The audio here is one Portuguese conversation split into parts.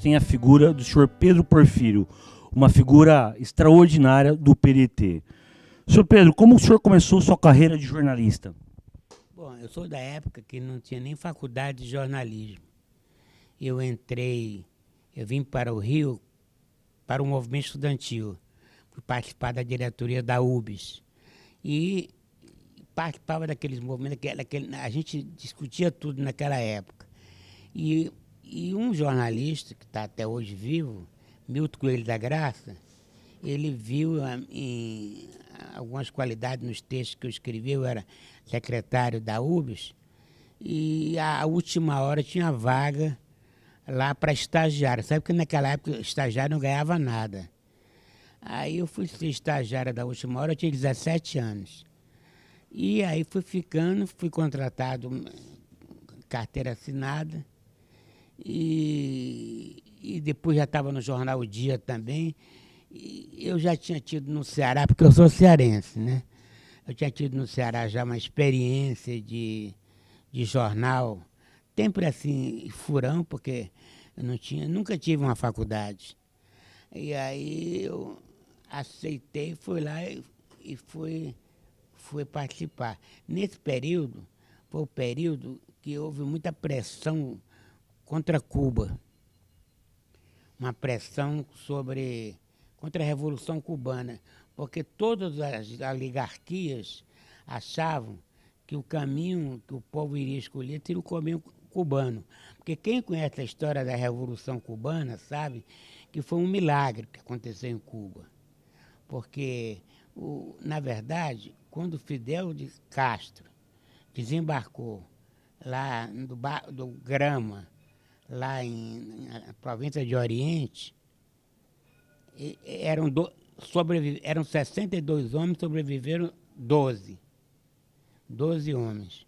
tem a figura do senhor Pedro Porfírio, uma figura extraordinária do PDT. Senhor Pedro, como o senhor começou sua carreira de jornalista? Bom, eu sou da época que não tinha nem faculdade de jornalismo. Eu vim para o Rio para o movimento estudantil, fui participar da diretoria da UBS. E participava daqueles movimentos, a gente discutia tudo naquela época. E um jornalista, que está até hoje vivo, Milton Coelho da Graça, ele viu em algumas qualidades nos textos que eu escrevi. Eu era secretário da UBS, e à última hora tinha vaga lá para estagiário. Sabe que naquela época estagiário não ganhava nada. Aí eu fui ser estagiária da última hora, eu tinha 17 anos. E aí fui contratado, carteira assinada, e depois já estava no jornal O Dia também. E eu já tinha tido no Ceará, porque eu sou cearense, né? Eu tinha tido no Ceará já uma experiência de jornal, sempre assim, furão, porque eu nunca tive uma faculdade. E aí eu aceitei, fui lá e fui participar. Nesse período, foi o período que houve muita pressão contra Cuba. Uma pressão contra a Revolução Cubana, porque todas as oligarquias achavam que o caminho que o povo iria escolher seria o caminho cubano. Porque quem conhece a história da Revolução Cubana sabe que foi um milagre que aconteceu em Cuba. Porque, na verdade, quando Fidel de Castro desembarcou lá do Grama, lá na província de Oriente, eram 62 homens, sobreviveram 12 homens.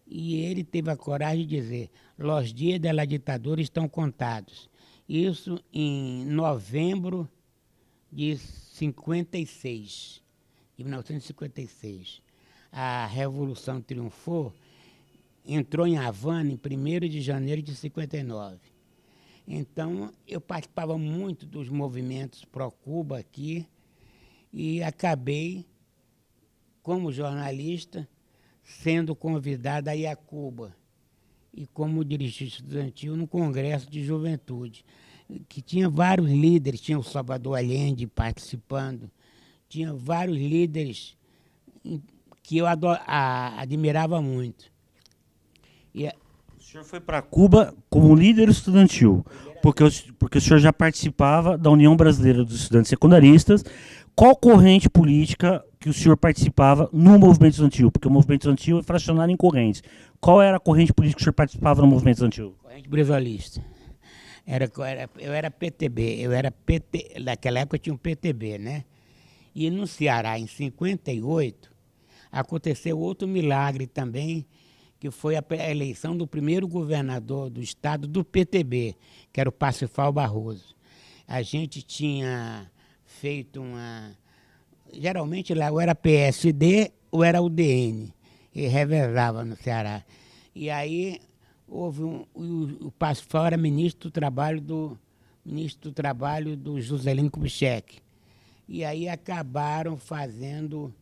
E ele teve a coragem de dizer: "Los dias de la ditadura estão contados". Isso em novembro de 56, de 1956. A Revolução triunfou, entrou em Havana em 1º de janeiro de 59. Então, eu participava muito dos movimentos pró-Cuba aqui e acabei, como jornalista, sendo convidado a ir a Cuba e como dirigente estudantil no Congresso de Juventude, que tinha vários líderes, tinha o Salvador Allende participando, tinha vários líderes que eu admirava muito. O senhor foi para Cuba como líder estudantil, porque o senhor já participava da União Brasileira dos Estudantes Secundaristas. Qual corrente política que o senhor participava no movimento estudantil? Porque o movimento estudantil é fracionado em correntes. Qual era a corrente política que o senhor participava no movimento estudantil? Corrente brisolista. Eu era PTB, naquela época tinha um PTB, né? E no Ceará, em 58, aconteceu outro milagre também, que foi a eleição do primeiro governador do estado do PTB, que era o Parsifal Barroso. A gente tinha feito geralmente lá ou era PSD ou era UDN, e revezava no Ceará. E aí houve o Parsifal era ministro do Trabalho do Juscelino Kubitschek. E aí acabaram fazendo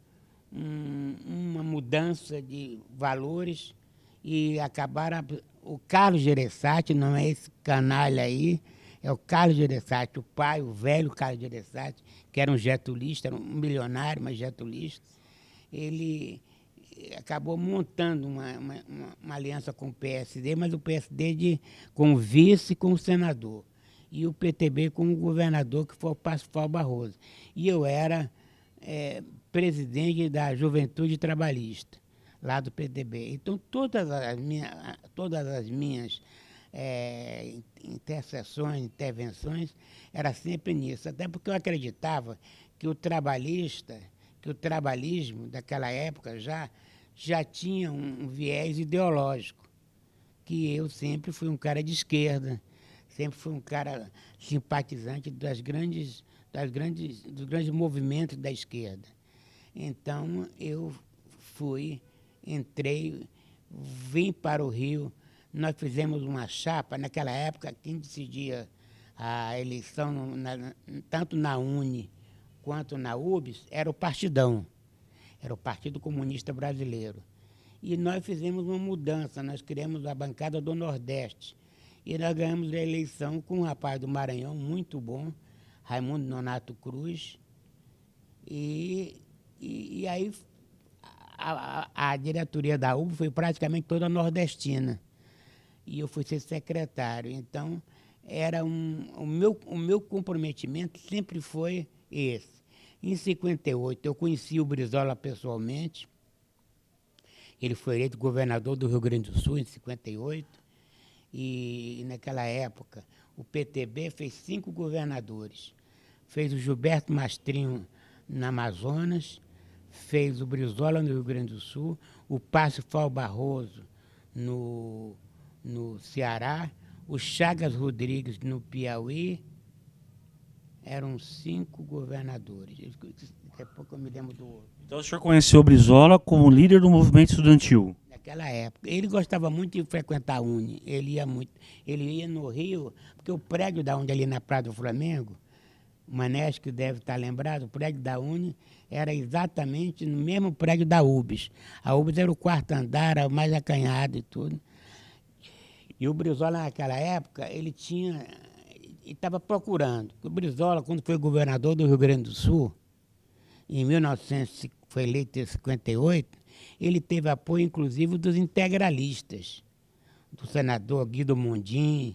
uma mudança de valores e acabaram. O Carlos Gereissati, não é esse canalha aí, é o Carlos Gereissati, o pai, o velho Carlos Gereissati, que era um getulista, era um milionário, mas getulista. Ele acabou montando uma aliança com o PSD, mas o PSD com o vice e com o senador. E o PTB com o governador, que foi o Parsifal Barroso. E eu era presidente da Juventude Trabalhista, lá do PTB. Então, todas as minhas intervenções, era sempre nisso. Até porque eu acreditava que o trabalhismo daquela época já tinha um viés ideológico, que eu sempre fui um cara de esquerda, sempre fui um cara simpatizante dos grandes movimentos da esquerda. Então, eu vim para o Rio, nós fizemos uma chapa. Naquela época, quem decidia a eleição, tanto na UNE quanto na UBS, era o Partidão, era o Partido Comunista Brasileiro. E nós fizemos uma mudança, nós criamos a bancada do Nordeste. E nós ganhamos a eleição com um rapaz do Maranhão muito bom, Raimundo Nonato Cruz. E aí a diretoria da UBS foi praticamente toda nordestina. E eu fui ser secretário. Então, o meu comprometimento sempre foi esse. Em 58, eu conheci o Brizola pessoalmente. Ele foi eleito governador do Rio Grande do Sul em 58. E naquela época, o PTB fez 5 governadores. Fez o Gilberto Mastrinho no Amazonas, fez o Brizola no Rio Grande do Sul, o Parsifal Barroso no Ceará, o Chagas Rodrigues no Piauí. Eram 5 governadores. Daqui a pouco eu me lembro do outro. Então o senhor conheceu o Brizola como líder do movimento estudantil? Naquela época. Ele gostava muito de frequentar a UNE. Ele ia muito. Ele ia no Rio, porque o prédio da UNE ali na Praia do Flamengo, o Manés, que deve estar lembrado, o prédio da UNE era exatamente no mesmo prédio da UBS. A UBS era o 4º andar, era o mais acanhado e tudo. E o Brizola, naquela época, ele estava procurando. O Brizola, quando foi governador do Rio Grande do Sul, em 1900, foi eleito em 58, ele teve apoio, inclusive, dos integralistas, do senador Guido Mundim,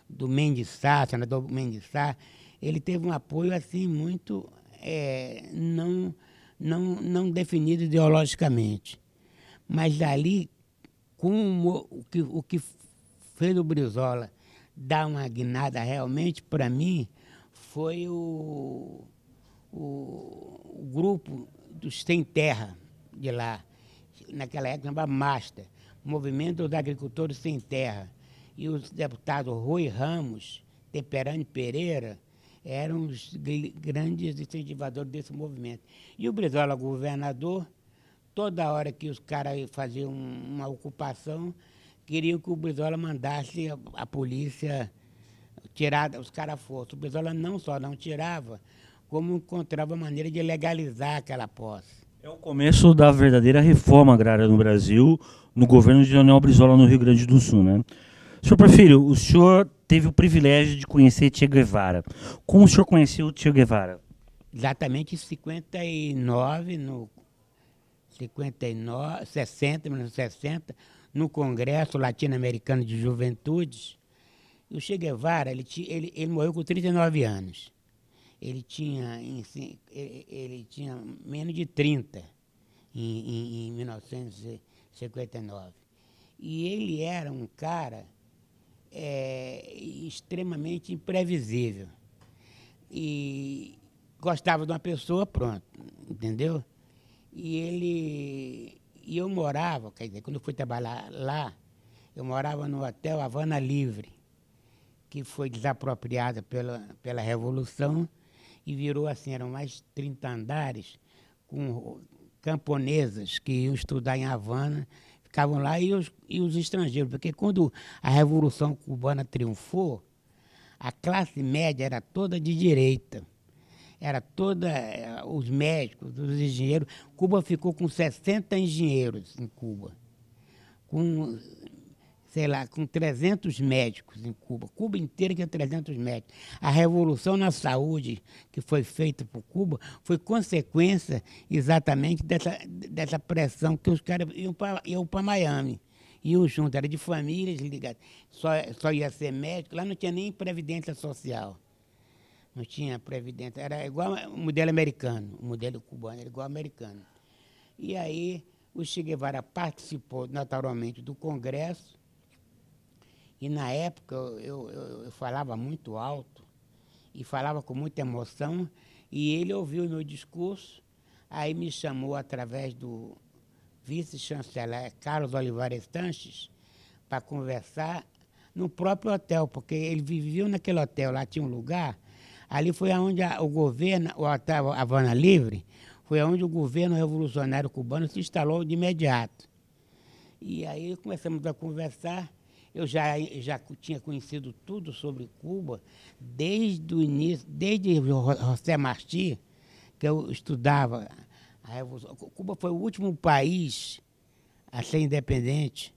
do Mendes Sá, senador Mendes Sá. Ele teve um apoio assim muito não definido ideologicamente. Mas dali, o que fez o Brizola dar uma guinada realmente, para mim, foi o grupo dos Sem Terra de lá. Naquela época chamava MASTA, Movimento dos Agricultores Sem Terra. E os deputados Rui Ramos, Temperane Pereira, eram os grandes incentivadores desse movimento. E o Brizola, governador, toda hora que os caras faziam uma ocupação, queriam que o Brizola mandasse a polícia tirar os caras forças. O Brizola não só não tirava, como encontrava maneira de legalizar aquela posse. É o começo da verdadeira reforma agrária no Brasil, no governo de Leonel Brizola, no Rio Grande do Sul, né? Senhor Porfírio, o senhor teve o privilégio de conhecer Che Guevara. Como o senhor conheceu Che Guevara? Exatamente em 59, 1960, no Congresso Latino-Americano de Juventudes. E o Che Guevara, ele morreu com 39 anos. Ele tinha menos de 30 em 1959. E ele era um cara extremamente imprevisível. E gostava de uma pessoa, pronto, entendeu? E eu morava, quer dizer, quando eu fui trabalhar lá, eu morava no Hotel Havana Livre, que foi desapropriada pela Revolução e virou assim, eram mais 30 andares, com camponesas que iam estudar em Havana, ficavam lá, e os estrangeiros, porque quando a Revolução Cubana triunfou, a classe média era toda de direita, era toda, os médicos, os engenheiros. Cuba ficou com 60 engenheiros em Cuba, com 300 médicos em Cuba. Cuba inteira tinha 300 médicos. A revolução na saúde que foi feita por Cuba foi consequência exatamente dessa pressão que os caras iam para Miami. Iam junto, era de famílias ligadas. Só ia ser médico, lá não tinha nem previdência social. Não tinha previdência, era igual o modelo americano, o modelo cubano era igual ao americano. E aí o Che Guevara participou naturalmente do Congresso, e na época eu falava muito alto e falava com muita emoção, e ele ouviu o meu discurso, aí me chamou através do vice-chanceler Carlos Olivares Sanches para conversar no próprio hotel, porque ele vivia naquele hotel, lá tinha um lugar. Ali foi onde o governo, o Hotel Havana Livre, foi onde o governo revolucionário cubano se instalou de imediato. E aí começamos a conversar, eu já tinha conhecido tudo sobre Cuba desde o início, desde José Martí, que eu estudava a Revolução. Cuba foi o último país a ser independente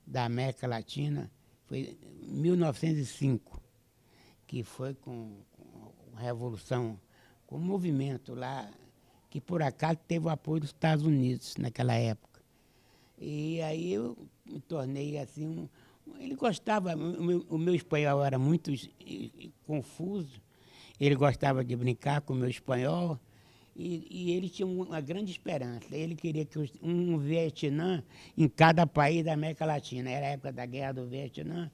da América Latina, foi em 1905, que foi com a Revolução, com o movimento lá, que por acaso teve o apoio dos Estados Unidos naquela época. E aí eu me tornei assim, ele gostava, o meu espanhol era muito confuso, ele gostava de brincar com o meu espanhol, e ele tinha uma grande esperança. Ele queria que um Vietnã em cada país da América Latina. Era a época da Guerra do Vietnã,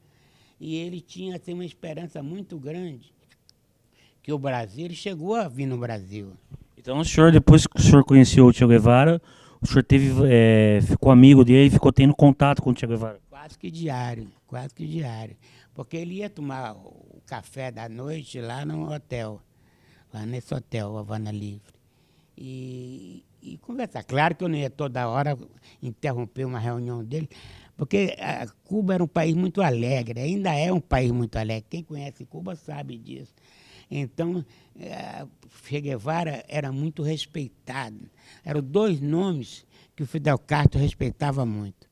e ele tinha assim, uma esperança muito grande que o Brasil, ele chegou a vir no Brasil. Então o senhor, depois que o senhor conheceu o Che Guevara, o senhor ficou amigo dele e ficou tendo contato com o Che Guevara? Quase que diário. Porque ele ia tomar o café da noite lá no hotel, lá nesse hotel, Havana Livre. E conversar. Claro que eu não ia toda hora interromper uma reunião dele, porque Cuba era um país muito alegre, ainda é um país muito alegre. Quem conhece Cuba sabe disso. Então, Che Guevara era muito respeitado. Eram dois nomes que o Fidel Castro respeitava muito.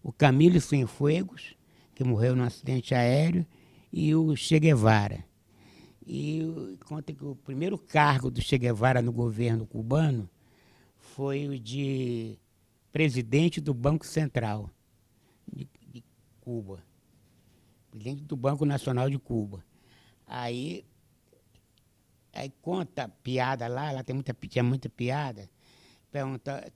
O Camilo Cienfuegos, que morreu num acidente aéreo, e o Che Guevara. E conta que o primeiro cargo do Che Guevara no governo cubano foi o de presidente do Banco Central de Cuba. Presidente do Banco Nacional de Cuba. Aí conta piada lá tinha muita piada,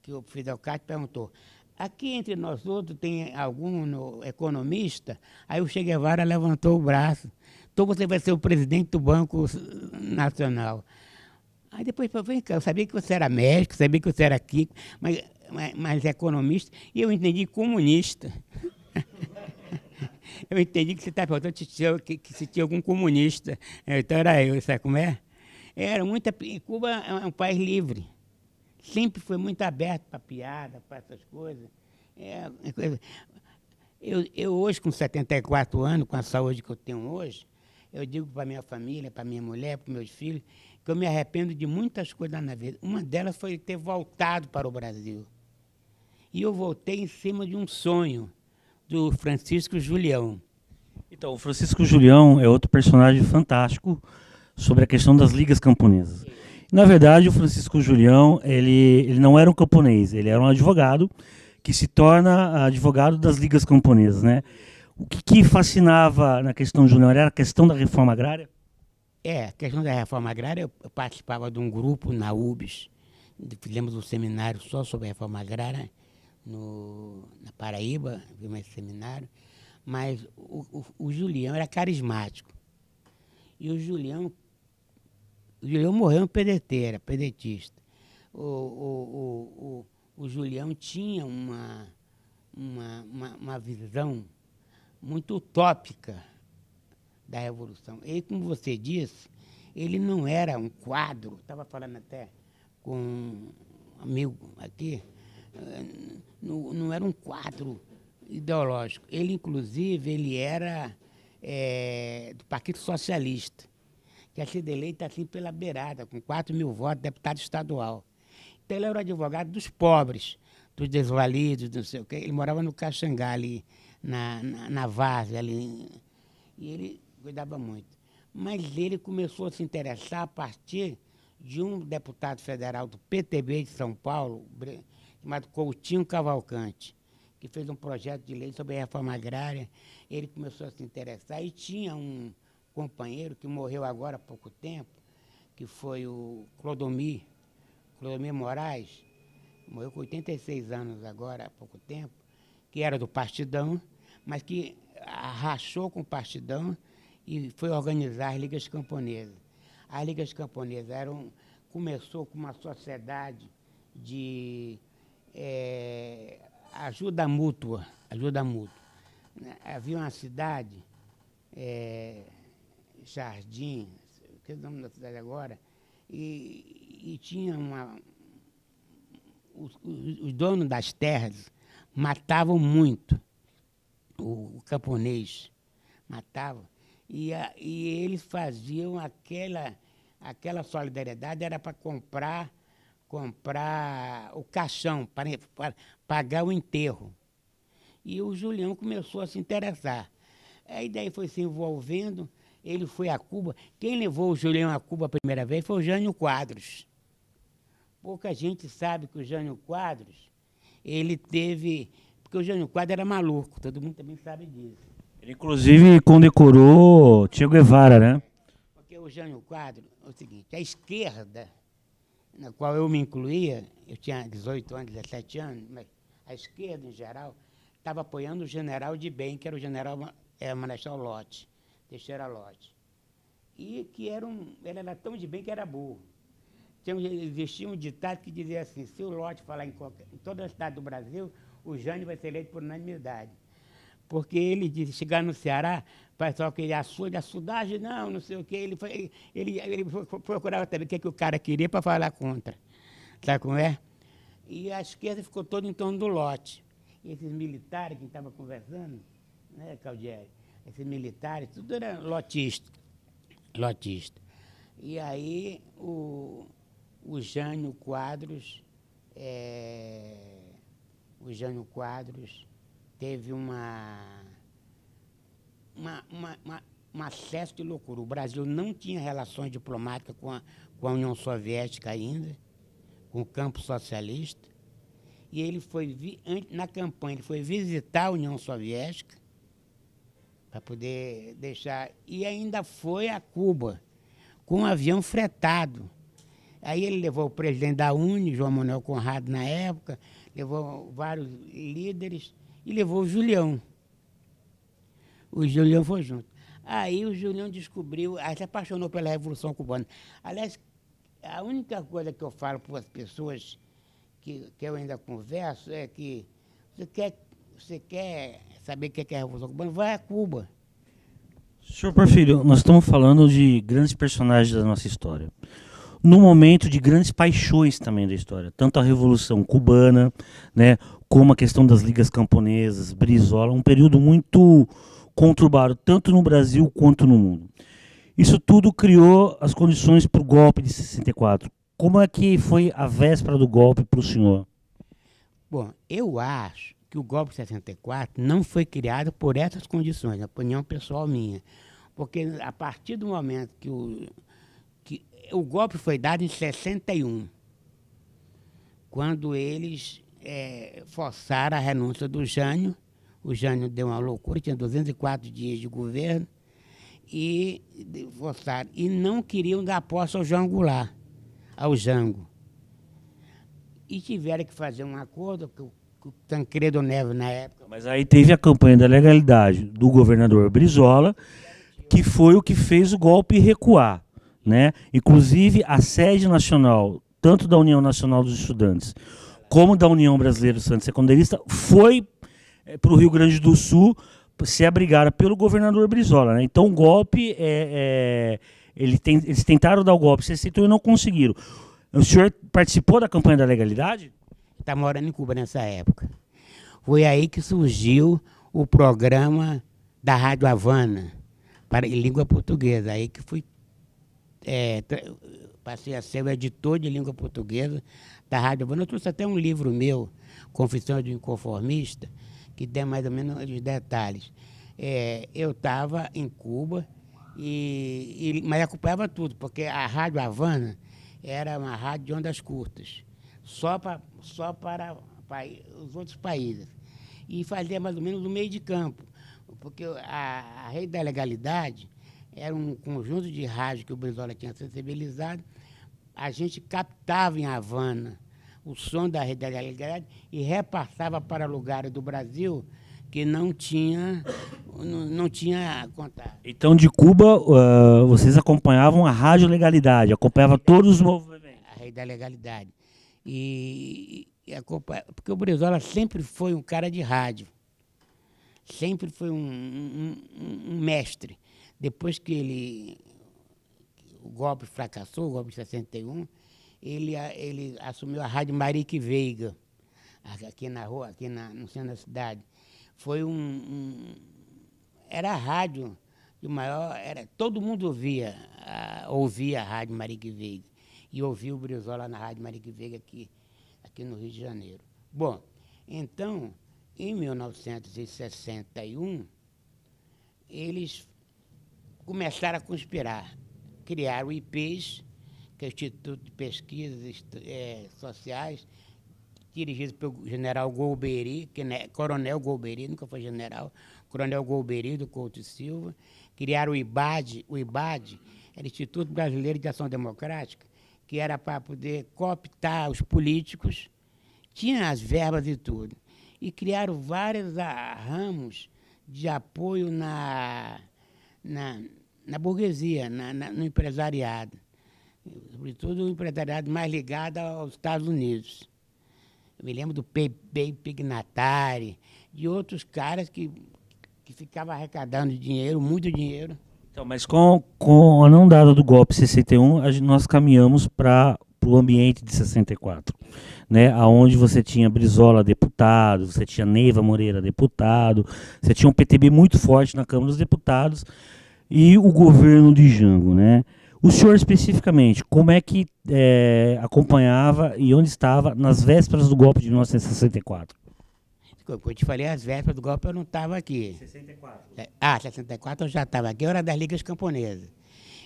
que o Fidel Castro perguntou, aqui entre nós outros tem algum economista? Aí o Che Guevara levantou o braço. Então você vai ser o presidente do Banco Nacional. Aí depois, vem cá, eu sabia que você era médico, sabia que você era químico, mas economista, e eu entendi comunista. Eu entendi que você estava perguntando se tinha algum comunista. Então era eu, sabe como é? Cuba é um país livre. Sempre foi muito aberto para piada, para essas coisas. Eu hoje, com 74 anos, com a saúde que eu tenho hoje, eu digo para minha família, para minha mulher, para meus filhos, que eu me arrependo de muitas coisas na vida. Uma delas foi ter voltado para o Brasil. E eu voltei em cima de um sonho do Francisco Julião. Então, o Francisco Julião é outro personagem fantástico sobre a questão das ligas camponesas. Na verdade, o Francisco Julião, ele não era um camponês, ele era um advogado que se torna advogado das ligas camponesas, né? O que fascinava na questão do Julião era a questão da reforma agrária? A questão da reforma agrária, eu participava de um grupo na UBS, fizemos um seminário só sobre a reforma agrária na Paraíba, vimos esse seminário, mas o Julião era carismático. E o Julião morreu no PDT, era pedetista. O Julião tinha uma visão muito utópica da Revolução. Ele, como você disse, ele não era um quadro, estava falando até com um amigo aqui, não era um quadro ideológico. Ele, inclusive, ele era do Partido Socialista, que tinha sido eleito assim pela beirada, com 4.000 votos, deputado estadual. Então ele era o advogado dos pobres, dos desvalidos, não sei o quê. Ele morava no Caxangá, ali, na Várzea, ali, e ele cuidava muito. Mas ele começou a se interessar a partir de um deputado federal do PTB de São Paulo, chamado Coutinho Cavalcante, que fez um projeto de lei sobre a reforma agrária. Ele começou a se interessar e tinha um companheiro que morreu agora há pouco tempo, que foi o Clodomir Moraes, morreu com 86 anos agora há pouco tempo, que era do Partidão, mas que rachou com o Partidão e foi organizar as Ligas Camponesas. As Ligas Camponesas começou com uma sociedade de ajuda mútua. Havia uma cidade, Jardim, que é o nome da cidade agora, e tinha os donos das terras matavam muito o camponês matava, e eles faziam aquela solidariedade, era para comprar o caixão, para pagar o enterro. E o Julião começou a se interessar. Aí daí foi se envolvendo, ele foi a Cuba. Quem levou o Julião a Cuba a primeira vez foi o Jânio Quadros. Pouca gente sabe que o Jânio Quadros, ele teve... Porque o Jânio Quadros era maluco, todo mundo também sabe disso. Ele, inclusive, condecorou Che Guevara, né? Porque o Jânio Quadros, é o seguinte, a esquerda, na qual eu me incluía, eu tinha 18 anos, 17 anos, mas a esquerda, em geral, estava apoiando o general de bem, que era o general Marechal Lott, Teixeira Lott. E que ele era tão de bem que era burro. Existia um ditado que dizia assim, se o Lott falar em toda a cidade do Brasil, o Jânio vai ser eleito por unanimidade. Porque ele disse, chegar no Ceará, o pessoal queria a sudagem, não sei o quê. Ele procurava também o que o cara queria para falar contra. Sabe como é? E a esquerda ficou toda em torno do Lott. E esses militares que estavam conversando, né, Caldieri? Esses militares, tudo era lotista. E aí o Jânio Quadros teve um acesso de loucura. O Brasil não tinha relações diplomáticas com a União Soviética ainda, com o campo socialista. E ele foi, na campanha, ele foi visitar a União Soviética para poder deixar... E ainda foi a Cuba, com um avião fretado. Aí ele levou o presidente da UNE, João Manuel Conrado, na época, levou vários líderes e levou o Julião. O Julião foi junto. Aí o Julião descobriu, aí se apaixonou pela Revolução Cubana. Aliás, a única coisa que eu falo para as pessoas que eu ainda converso é que você quer saber o que é a Revolução Cubana, vai a Cuba. Senhor Porfírio, nós estamos falando de grandes personagens da nossa história. No momento de grandes paixões também da história, tanto a Revolução Cubana, né, como a questão das ligas camponesas, Brizola, um período muito conturbado, tanto no Brasil quanto no mundo. Isso tudo criou as condições para o golpe de 64. Como é que foi a véspera do golpe para o senhor? Bom, eu acho que o golpe de 64 não foi criado por essas condições, a opinião pessoal minha. Porque a partir do momento que o golpe foi dado em 61, quando eles forçaram a renúncia do Jânio. O Jânio deu uma loucura, tinha 204 dias de governo, e forçaram. E não queriam dar posse ao João Goulart, ao Jango. E tiveram que fazer um acordo com o Tancredo Neves na época. Mas aí teve a campanha da legalidade do governador Brizola, que foi o que fez o golpe recuar, né? Inclusive a sede nacional, tanto da União Nacional dos Estudantes como da União Brasileira dos Estudantes Secundaristas, foi para o Rio Grande do Sul ser abrigada pelo governador Brizola, né? Então o golpe, eles tentaram dar o golpe, se aceitou e não conseguiram. O senhor participou da campanha da legalidade? Estava morando em Cuba nessa época. Foi aí que surgiu o programa da Rádio Havana, em língua portuguesa. Aí que fui, passei a ser o editor de língua portuguesa da Rádio Havana. Eu trouxe até um livro meu, Confissões de um Inconformista, que tem mais ou menos os detalhes. Eu estava em Cuba, mas acompanhava tudo, porque a Rádio Havana era uma rádio de ondas curtas, só para os outros países. E fazia mais ou menos no meio de campo, porque a Rede da Legalidade era um conjunto de rádios que o Brizola tinha sensibilizado. A gente captava em Havana o som da Rede da Legalidade e repassava para lugares do Brasil que não tinha contato. Então, de Cuba, vocês acompanhavam a Rádio Legalidade, acompanhavam todos os movimentos. A Rede da Legalidade. Porque o Brizola sempre foi um cara de rádio. Sempre foi um mestre. Depois que o golpe fracassou, o golpe de 61, ele assumiu a Rádio Marique Veiga, aqui na rua, no centro da cidade. foi era a rádio de maior, todo mundo ouvia a Rádio Marique Veiga, e ouvia o Brizola na Rádio Marique Veiga aqui no Rio de Janeiro. Bom, então, em 1961, eles começaram a conspirar, criaram o IPES, que é o Instituto de Pesquisas Sociais, dirigido pelo general Golbery, que é coronel Golbery, nunca foi general, coronel Golbery do Couto Silva. Criaram o IBAD era o Instituto Brasileiro de Ação Democrática, que era para poder cooptar os políticos, tinha as verbas e tudo. E criaram vários ramos de apoio na burguesia, no empresariado. Sobretudo o empresariado mais ligado aos Estados Unidos. Eu me lembro do P.B. Pignatari, de outros caras que ficavam arrecadando dinheiro, muito dinheiro. Então, mas com a não dada do golpe 61, nós caminhamos para o ambiente de 64, né? Onde você tinha Brizola deputado, você tinha Neiva Moreira deputado, você tinha um PTB muito forte na Câmara dos Deputados e o governo de Jango, né? O senhor especificamente, como é que acompanhava e onde estava nas vésperas do golpe de 1964? Como eu te falei, as vésperas do golpe eu não estava aqui. 64. 64 eu já estava aqui, eu era das Ligas Camponesas.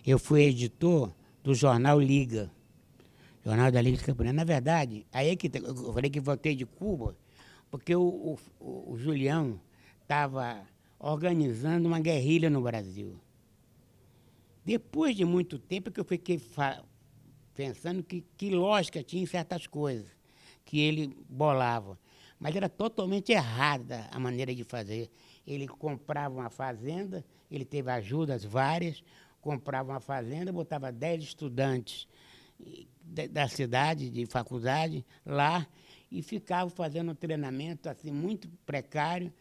Eu fui editor do jornal Liga, jornal das Ligas Camponesas. Na verdade, aí que eu falei que voltei de Cuba, porque o Julião estava organizando uma guerrilha no Brasil. Depois de muito tempo que eu fiquei pensando que lógica tinha em certas coisas que ele bolava. Mas era totalmente errada a maneira de fazer. Ele comprava uma fazenda, ele teve ajudas várias, comprava uma fazenda, botava 10 estudantes da cidade, de faculdade, lá, e ficava fazendo um treinamento assim, muito precário,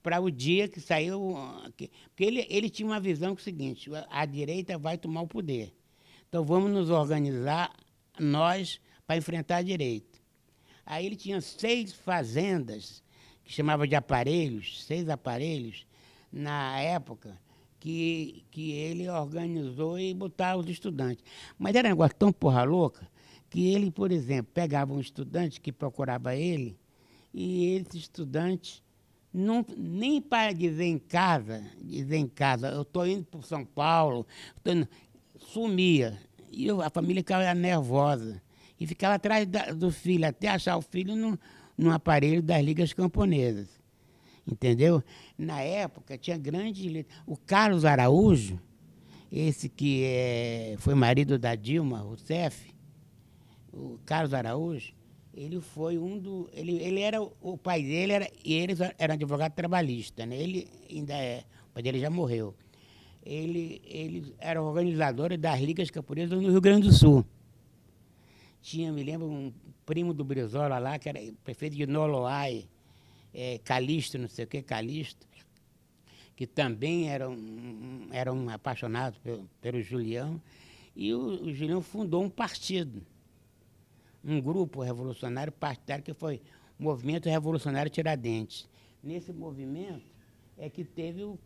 para o dia que saiu. Porque ele tinha uma visão que é o seguinte: a direita vai tomar o poder. Então vamos nos organizar, nós, para enfrentar a direita. Aí ele tinha 6 fazendas, que chamava de aparelhos, 6 aparelhos, na época, que ele organizou e botava os estudantes. Mas era um negócio tão porra louca, que ele, por exemplo, pegava um estudante que procurava ele, e esse estudante, nem para dizer em casa, eu estou indo para São Paulo, sumia. E a família ficava nervosa. E ficava atrás do filho, até achar o filho num aparelho das Ligas Camponesas. Entendeu? Na época, tinha grande... O Carlos Araújo, esse que foi marido da Dilma Rousseff, o Carlos Araújo, ele foi ele era... O pai dele eles eram advogado trabalhista, né? Ele ainda o pai dele já morreu. Ele era organizador das Ligas Camponesas no Rio Grande do Sul. Tinha, me lembro, um primo do Brizola lá, que era prefeito de Noloai, Calixto, não sei o que, Calixto, que também era um apaixonado pelo Julião. E o Julião fundou um partido, um grupo revolucionário partidário, que foi o Movimento Revolucionário Tiradentes. Nesse movimento é que teve o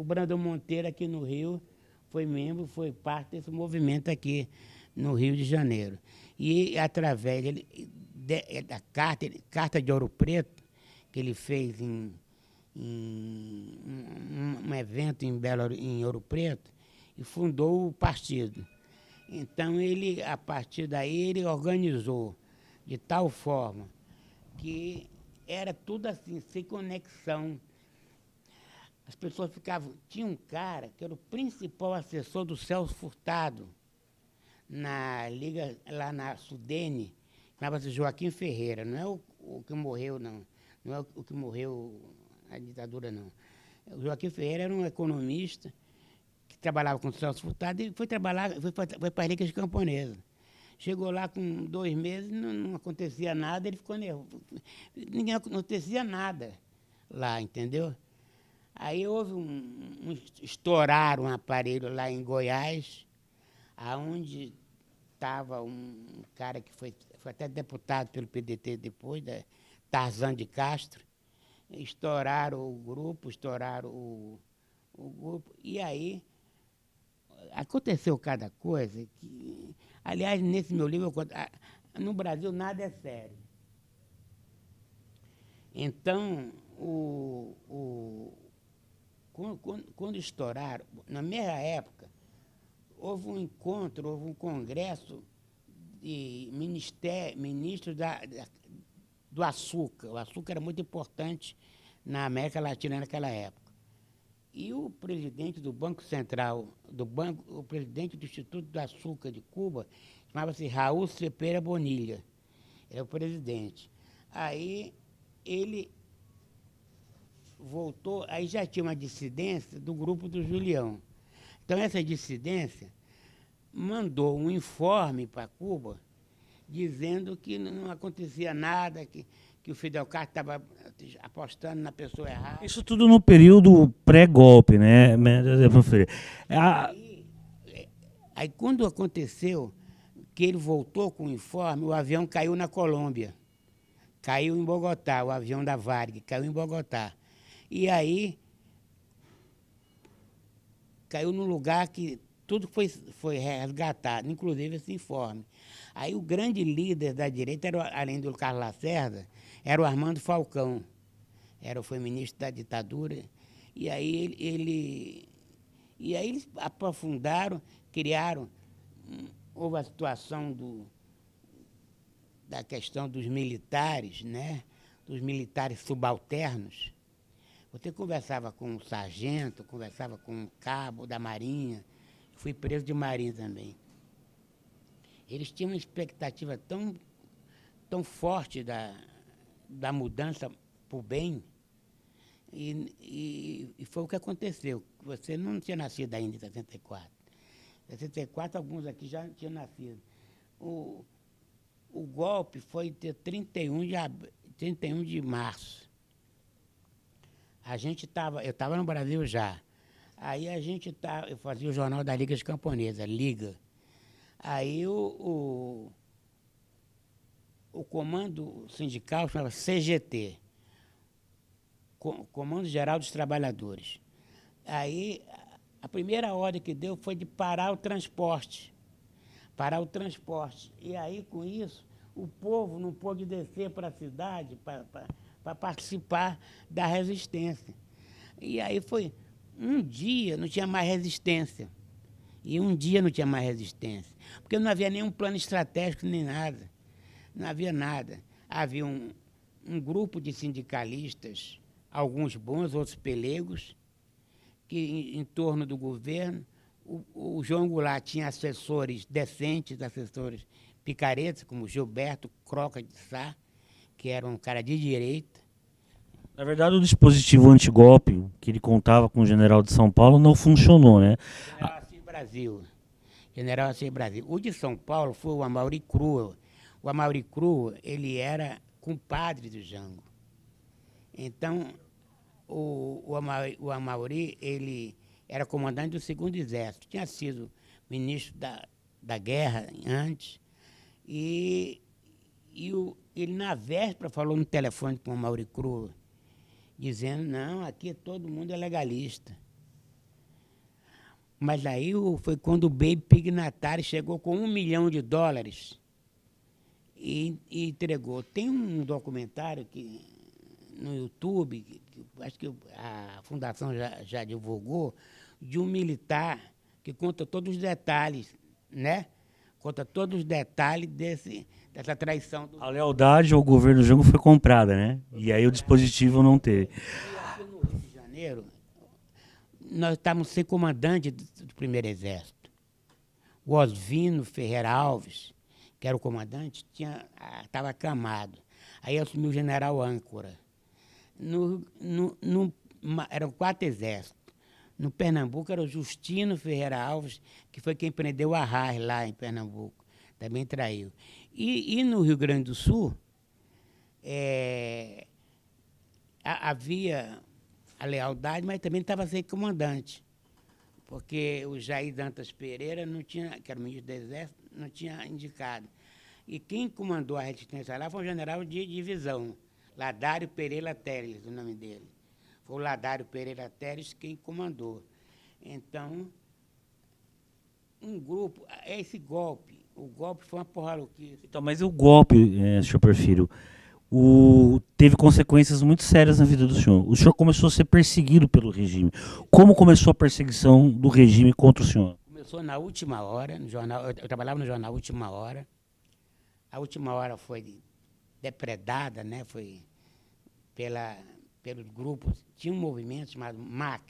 Brandão Monteiro aqui no Rio, foi parte desse movimento aqui no Rio de Janeiro. E através da Carta de Ouro Preto, que ele fez em um evento em Ouro Preto, e fundou o partido. Então, a partir daí, ele organizou de tal forma que era tudo assim, sem conexão. As pessoas ficavam... Tinha um cara que era o principal assessor do Celso Furtado, na Liga, lá na Sudene, chamava-se Joaquim Ferreira. Não é o que morreu, não. Não é o que morreu na ditadura, não. O Joaquim Ferreira era um economista que trabalhava com o Celso Furtado e foi para as Ligas Camponesas. Chegou lá com 2 meses, não acontecia nada, ele ficou nervoso. Não acontecia nada lá, entendeu? Aí houve estouraram um aparelho lá em Goiás, aonde estava um cara que foi até deputado pelo PDT depois, Tarzan de Castro, estouraram o grupo, o grupo, e aí aconteceu cada coisa que, aliás, nesse meu livro, eu conto, no Brasil nada é sério. Então, quando estouraram, na minha época, houve um encontro, houve um congresso de ministros do açúcar. O açúcar era muito importante na América Latina naquela época. E o presidente do Banco Central, o presidente do Instituto do Açúcar de Cuba, chamava-se Raul Cepeda Bonilla, era o presidente. Aí ele voltou, aí já tinha uma dissidência do grupo do Julião. Então essa dissidência mandou um informe para Cuba dizendo que não acontecia nada, que o Fidel Castro estava apostando na pessoa errada. Isso tudo no período pré-golpe, né? Aí quando aconteceu que ele voltou com o informe, o avião caiu na Colômbia. Caiu em Bogotá, o avião da Varig, caiu em Bogotá. E aí caiu num lugar que tudo foi resgatado, inclusive esse informe. Aí o grande líder da direita, além do Carlos Lacerda, era o Armando Falcão. Foi ministro da ditadura. E aí eles aprofundaram, criaram, houve a situação da questão dos militares, né? Dos militares subalternos. Você conversava com o sargento, conversava com o cabo da Marinha, fui preso de Marinha também. Eles tinham uma expectativa tão forte da mudança para o bem, e foi o que aconteceu. Você não tinha nascido ainda em 64. Em 64, alguns aqui já tinham nascido. O golpe foi dia 31 de março. Eu estava no Brasil já. Aí eu fazia o jornal da Liga Camponesa, Liga. Aí o comando sindical chamava CGT, Comando Geral dos Trabalhadores. Aí a primeira ordem que deu foi de parar o transporte. E aí, com isso, o povo não pôde descer para a cidade para participar da resistência. E aí foi um dia, não tinha mais resistência. Porque não havia nenhum plano estratégico, nem nada. Não havia nada. Havia um grupo de sindicalistas, alguns bons, outros pelegos, que em torno do governo, o João Goulart tinha assessores decentes, assessores picaretas, como Gilberto Croca de Sá, que era um cara de direita. Na verdade, o dispositivo antigolpe que ele contava com o general de São Paulo não funcionou, né? General Assis Brasil. O de São Paulo foi o Amaury Crua. O Amaury Crua, ele era compadre do Jango. Então, o Amaury, ele era comandante do 2º Exército. Tinha sido ministro da guerra antes. E ele, na véspera, falou no telefone com o Amaury Crua, dizendo, não, aqui todo mundo é legalista. Mas aí foi quando o Baby Pignatari chegou com $1 milhão e entregou. Tem um documentário no YouTube, acho que a Fundação já divulgou, de um militar que conta todos os detalhes, né? Conta todos os detalhes dessa traição. A lealdade ao governo Jango foi comprada, né? E aí o dispositivo não teve. Aqui no Rio de Janeiro, nós estávamos sem comandante do 1º Exército. O Osvino Ferreira Alves, que era o comandante, estava acamado. Aí assumiu o general Âncora. Eram 4 exércitos. No Pernambuco era o Justino Ferreira Alves, que foi quem prendeu o Arraes lá em Pernambuco. Também traiu. E no Rio Grande do Sul, havia a lealdade, mas também estava sem comandante. Porque o Jair Dantas Pereira, que era o ministro do Exército, não tinha indicado. E quem comandou a resistência lá foi o general de divisão, Ladário Pereira Teles, o nome dele. Foi o Ladário Pereira Teles quem comandou. Então, um grupo, esse golpe, o golpe foi uma porra-louquice. Então, mas o golpe, senhor Porfírio, teve consequências muito sérias na vida do senhor. O senhor começou a ser perseguido pelo regime. Como começou a perseguição do regime contra o senhor? Começou na última hora, no jornal, eu trabalhava no jornal Última Hora. A Última Hora foi depredada, né? Foi pelos grupos. Tinha um movimento chamado MAC,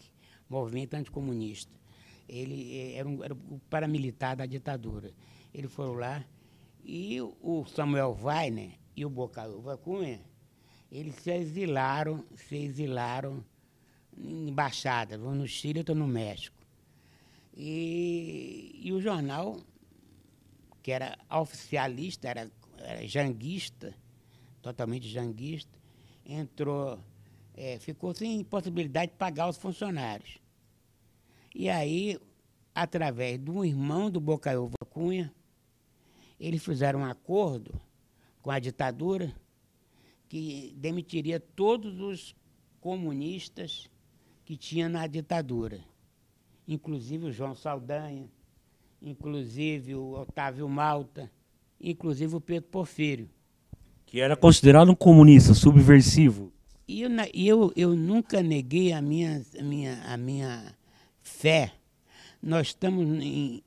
Movimento Anticomunista. Ele era um paramilitar da ditadura. Eles foram lá e o Samuel Weiner e o Bocaiúva Cunha, eles se exilaram em embaixadas, um no Chile e outro no México. E o jornal, que era oficialista, era janguista, totalmente janguista, entrou, ficou sem possibilidade de pagar os funcionários. E aí, através de um irmão do Bocaiúva Cunha, eles fizeram um acordo com a ditadura que demitiria todos os comunistas que tinha na ditadura, inclusive o João Saldanha, inclusive o Otávio Malta, inclusive o Pedro Porfírio. Que era considerado um comunista, subversivo. E eu nunca neguei a minha fé. Nós estamos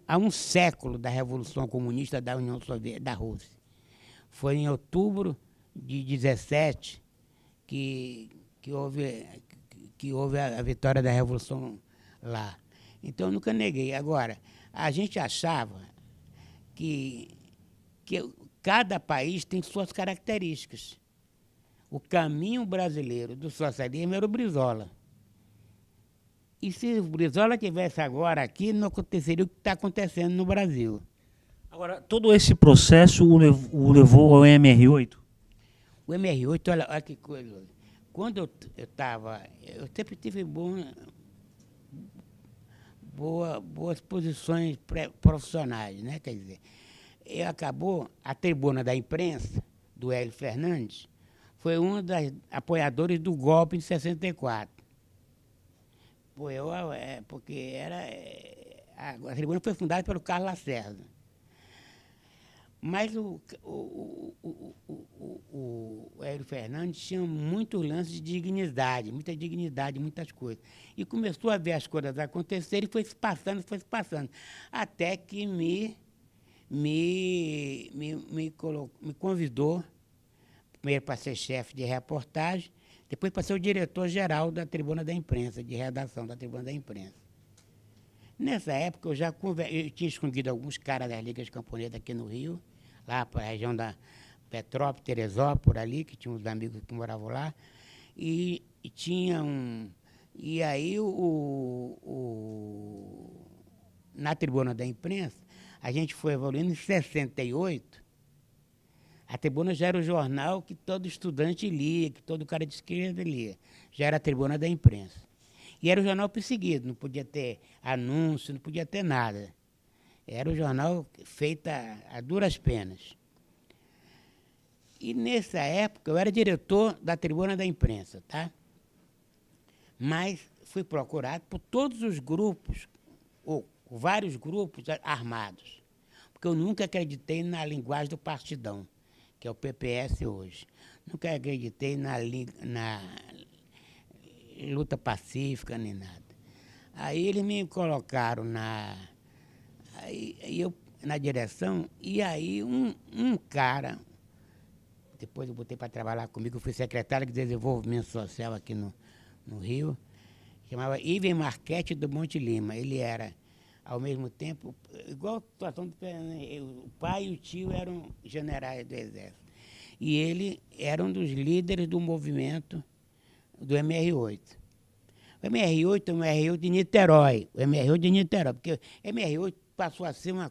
há um século da Revolução Comunista da União Soviética, da Rússia. Foi em outubro de 17 que houve a vitória da Revolução lá. Então, eu nunca neguei. Agora, a gente achava que cada país tem suas características. O caminho brasileiro do socialismo era o Brizola. E se o Brizola tivesse agora aqui, não aconteceria o que está acontecendo no Brasil. Agora, todo esse processo o levou ao MR8? O MR8, olha que coisa. Quando eu sempre tive boas posições profissionais, né? Quer dizer, acabou a tribuna da imprensa, do Hélio Fernandes, foi um dos apoiadores do golpe de 64. Porque a tribuna foi fundada pelo Carlos Lacerda. Mas o Hélio Fernandes tinha muitos lances de dignidade, muitas coisas. E começou a ver as coisas acontecerem e foi se passando. Até que me convidou, primeiro para ser chefe de reportagem, depois para ser o diretor-geral da Tribuna da Imprensa, de redação da Tribuna da Imprensa. Nessa época, eu tinha escondido alguns caras das Ligas Camponesas aqui no Rio, lá para a região da Petrópolis, Teresópolis, por ali, que tinha uns amigos que moravam lá, e tinha um... E aí, na Tribuna da Imprensa, a gente foi evoluindo. Em 68, a Tribuna já era o jornal que todo estudante lia, que todo cara de esquerda lia. Já era a Tribuna da Imprensa. E era o jornal perseguido, não podia ter anúncio, não podia ter nada. Era o jornal feito a duras penas. E nessa época eu era diretor da Tribuna da Imprensa, tá? Mas fui procurado por todos os grupos, ou vários grupos armados, porque eu nunca acreditei na linguagem do partidão, que é o PPS hoje. Nunca acreditei na luta pacífica nem nada. Aí eles me colocaram na direção, e aí um cara, depois eu botei para trabalhar comigo, eu fui secretário de Desenvolvimento Social aqui no Rio, chamava Iven Marchetti do Monte Lima. Ele era, ao mesmo tempo, igual a situação do o pai e o tio eram generais do Exército. E ele era um dos líderes do movimento do MR8. O MR8 é o MR8 de Niterói. O MR8 de Niterói, porque o MR8 passou a ser uma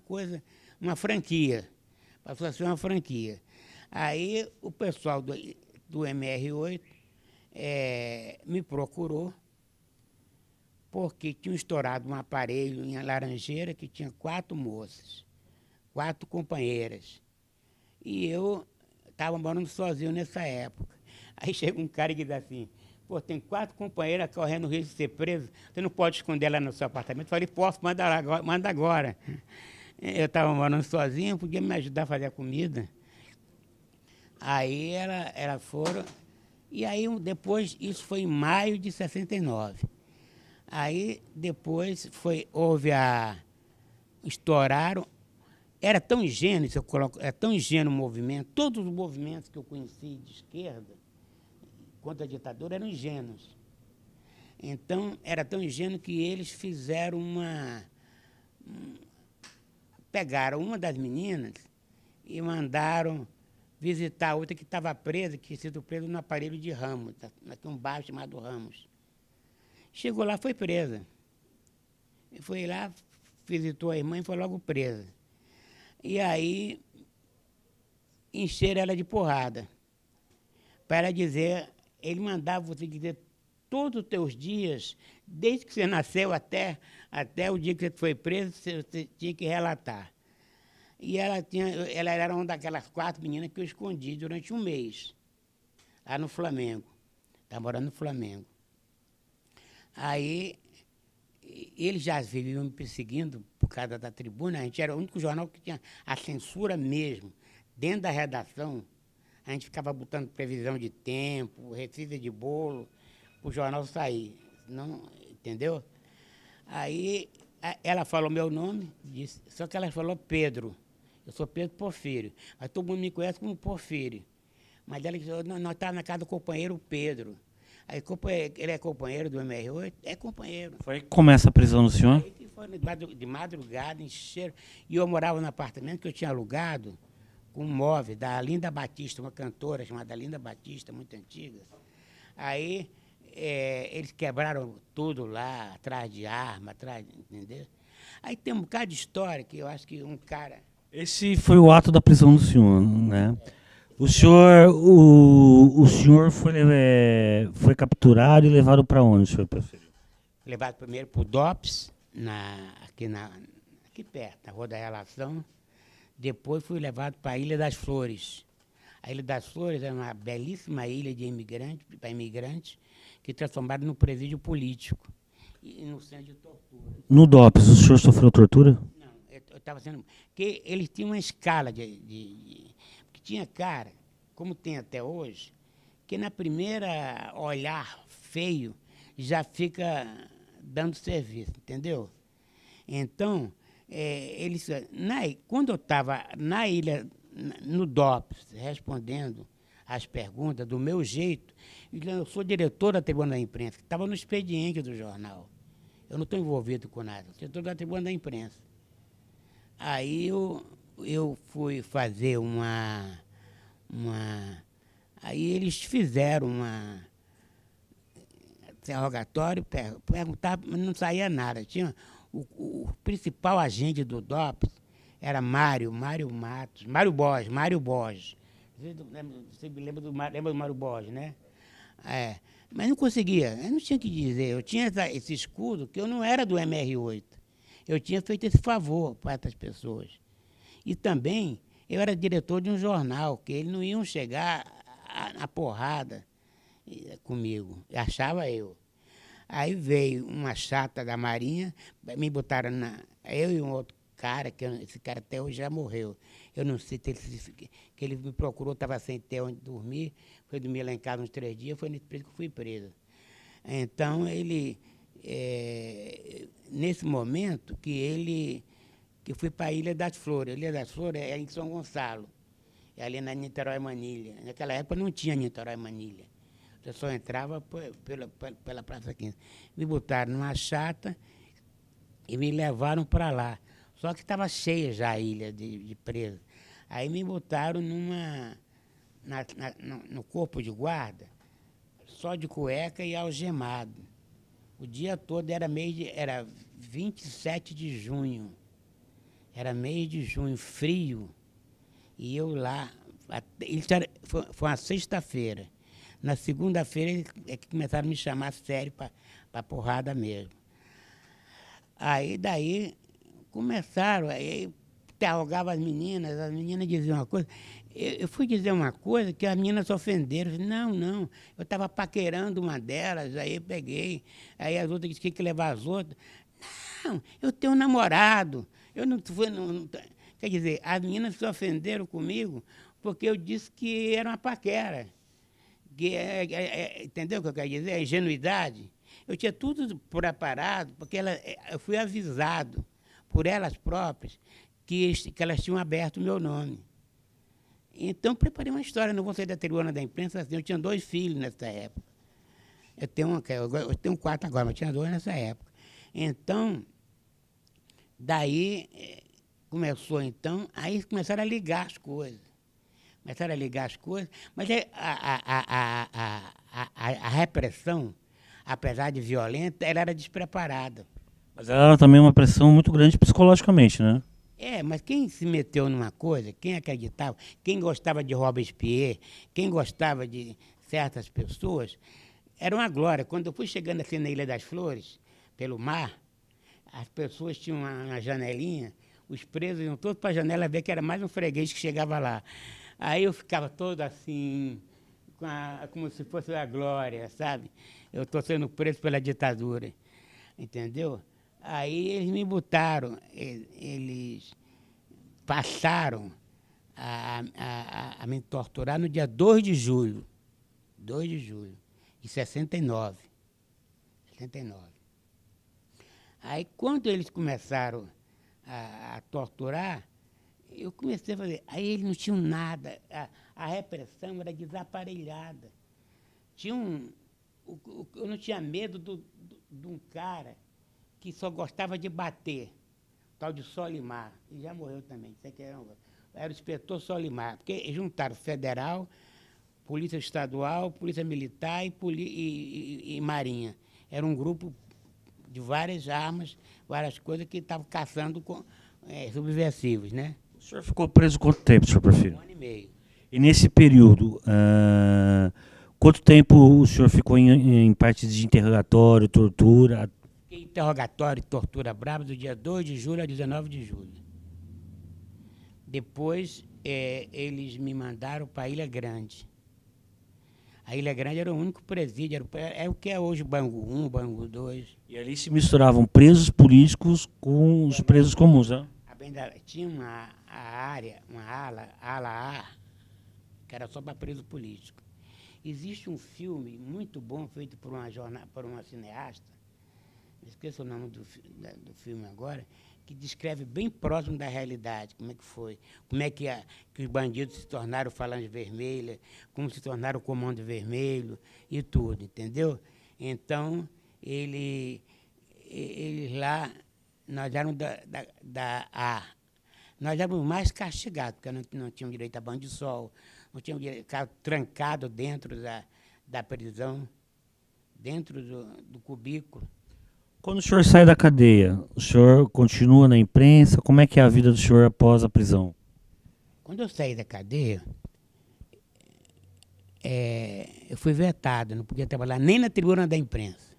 franquia. Passou a ser uma franquia. Aí o pessoal do MR8 me procurou, porque tinha estourado um aparelho em Laranjeira que tinha 4 moças, 4 companheiras. E eu estava morando sozinho nessa época. Aí chega um cara e diz assim, pô, tem 4 companheiras correndo o risco de ser preso, você não pode esconder ela no seu apartamento? Eu falei, posso, manda agora. Eu estava morando sozinho, podia me ajudar a fazer a comida. Aí elas foram, e aí depois, isso foi em maio de 69. Aí depois estouraram, era tão ingênuo, se eu coloco, era tão ingênuo o movimento, todos os movimentos que eu conheci de esquerda, contra a ditadura, eram ingênuos. Então, era tão ingênuo que eles fizeram pegaram uma das meninas e mandaram visitar a outra que estava presa, que tinha sido presa no aparelho de Ramos, aqui um bairro chamado Ramos. Chegou lá, foi presa. Foi lá, visitou a irmã e foi logo presa. E aí, encheram ela de porrada. Para ela dizer, ele mandava você dizer todos os teus dias, desde que você nasceu até o dia que você foi preso, você tinha que relatar. E ela era uma daquelas 4 meninas que eu escondi durante um mês, lá no Flamengo. Estava morando no Flamengo. Aí, eles já viviam me perseguindo por causa da tribuna. A gente era o único jornal que tinha a censura mesmo. Dentro da redação, a gente ficava botando previsão de tempo, receita de bolo, para o jornal sair. Não, entendeu? Aí, ela falou meu nome, disse, só que ela falou Pedro. Eu sou Pedro Porfírio, mas todo mundo me conhece como Porfírio. Mas ela disse, nós estávamos na casa do companheiro Pedro. Aí, ele é companheiro do MR8? É companheiro. Foi aí que começa a prisão do senhor? Aí que foi de madrugada, encheram. E eu morava num apartamento que eu tinha alugado com um móvel da Linda Batista, uma cantora chamada Linda Batista, muito antiga. Aí, eles quebraram tudo lá, atrás de arma, entendeu? Aí tem um bocado de história que eu acho que um cara... Esse foi o ato da prisão do senhor, né? O senhor foi capturado e levado para onde, senhor preferido? Levado primeiro para o DOPS, aqui perto, na Rua da Relação. Depois fui levado para a Ilha das Flores. A Ilha das Flores é uma belíssima ilha para imigrantes, que transformaram no presídio político e no centro de tortura. No DOPS, o senhor sofreu tortura? Não, eu estava sendo... Porque eles tinham uma escala que tinha cara, como tem até hoje, que na primeira olhar feio já fica dando serviço, entendeu? Então, quando eu estava na ilha, no DOPS, respondendo as perguntas do meu jeito, eu sou diretor da Tribuna da Imprensa, que estava no expediente do jornal. Eu não estou envolvido com nada, sou diretor da Tribuna da Imprensa. Aí eu fui fazer aí eles fizeram interrogatório, perguntavam, mas não saía nada. Tinha o principal agente do DOPS era Mário Matos, Mário Borges. Você me lembra do Mário Borges, né? Mas não conseguia, eu não tinha o que dizer. Eu tinha esse escudo que eu não era do MR8. Eu tinha feito esse favor para essas pessoas. E também eu era diretor de um jornal, que eles não iam chegar na porrada comigo, achava eu. Aí veio uma chata da Marinha, me botaram eu e um outro cara, esse cara até hoje já morreu. Eu não sei se que ele me procurou, estava sem ter onde dormir, foi dormir lá em casa uns 3 dias, foi nesse período que eu fui preso. Então, nesse momento que eu fui para a Ilha das Flores. A Ilha das Flores é em São Gonçalo, é ali na Niterói-Manilha. Naquela época não tinha Niterói-Manilha. Você só entrava pela Praça 15. Me botaram numa chata e me levaram para lá. Só que estava cheia já a ilha de presos. Aí me botaram no corpo de guarda, só de cueca e algemado. O dia todo era 27 de junho. Era mês de junho, frio. E eu lá, foi uma sexta-feira. Na segunda-feira é que começaram a me chamar sério para porrada mesmo. Aí daí começaram, aí interrogavam as meninas diziam uma coisa. Eu fui dizer uma coisa que as meninas se ofenderam. Não, não, eu estava paquerando uma delas, aí eu peguei. Aí as outras disseram que tinha que levar as outras. Não, eu tenho um namorado. Eu não fui. Quer dizer, as meninas se ofenderam comigo porque eu disse que era uma paquera. Que entendeu o que eu quero dizer? A ingenuidade. Eu tinha tudo preparado, porque eu fui avisado por elas próprias que elas tinham aberto o meu nome. Então, preparei uma história. Não vou sair da tribuna da imprensa assim. Eu tinha 2 filhos nessa época. Eu tenho 4 agora, mas tinha 2 nessa época. Então, daí começou, então, aí começaram a ligar as coisas. Mas a repressão, apesar de violenta, ela era despreparada. Mas era também uma pressão muito grande psicologicamente, né? Mas quem se meteu numa coisa, quem acreditava, quem gostava de Robespierre, quem gostava de certas pessoas, era uma glória. Quando eu fui chegando assim na Ilha das Flores, pelo mar, as pessoas tinham uma janelinha, os presos iam todos para a janela ver que era mais um freguês que chegava lá. Aí eu ficava todo assim, como se fosse a glória, sabe? Eu estou sendo preso pela ditadura, entendeu? Aí eles me botaram, eles passaram a me torturar no dia 2 de julho de 69. Aí, quando eles começaram a torturar, eu comecei a fazer. Aí eles não tinham nada, a repressão era desaparelhada. Eu não tinha medo de um cara que só gostava de bater, tal de Solimar, e já morreu também, era o inspetor Solimar, porque juntaram federal, polícia estadual, polícia militar e marinha. Era um grupo de várias armas, várias coisas que estavam caçando subversivos, né? O senhor ficou preso quanto tempo, senhor Porfírio? 1 ano e meio. E nesse período, quanto tempo o senhor ficou em partes de interrogatório, tortura? Interrogatório e tortura brava do dia 2 de julho a 19 de julho. Depois, eles me mandaram para a Ilha Grande. A Ilha Grande era o único presídio, é o que é hoje o Bangu 1, Bangu 2. E ali se misturavam presos políticos com os presos comuns, né? Tinha uma área, uma ala A, que era só para preso político. Existe um filme muito bom, feito por uma cineasta, esqueço o nome do filme agora, que descreve bem próximo da realidade, como é que foi, como é que os bandidos se tornaram Falange Vermelha, como se tornaram o Comando Vermelho e tudo, entendeu? Então, eles lá, nós éramos nós éramos mais castigados, porque não tínhamos direito a banho de sol, não tínhamos direito a ficar trancado dentro da prisão, dentro do cubículo. Quando o senhor sai da cadeia, o senhor continua na imprensa? Como é que é a vida do senhor após a prisão? Quando eu saí da cadeia, eu fui vetado, não podia trabalhar nem na tribuna da imprensa.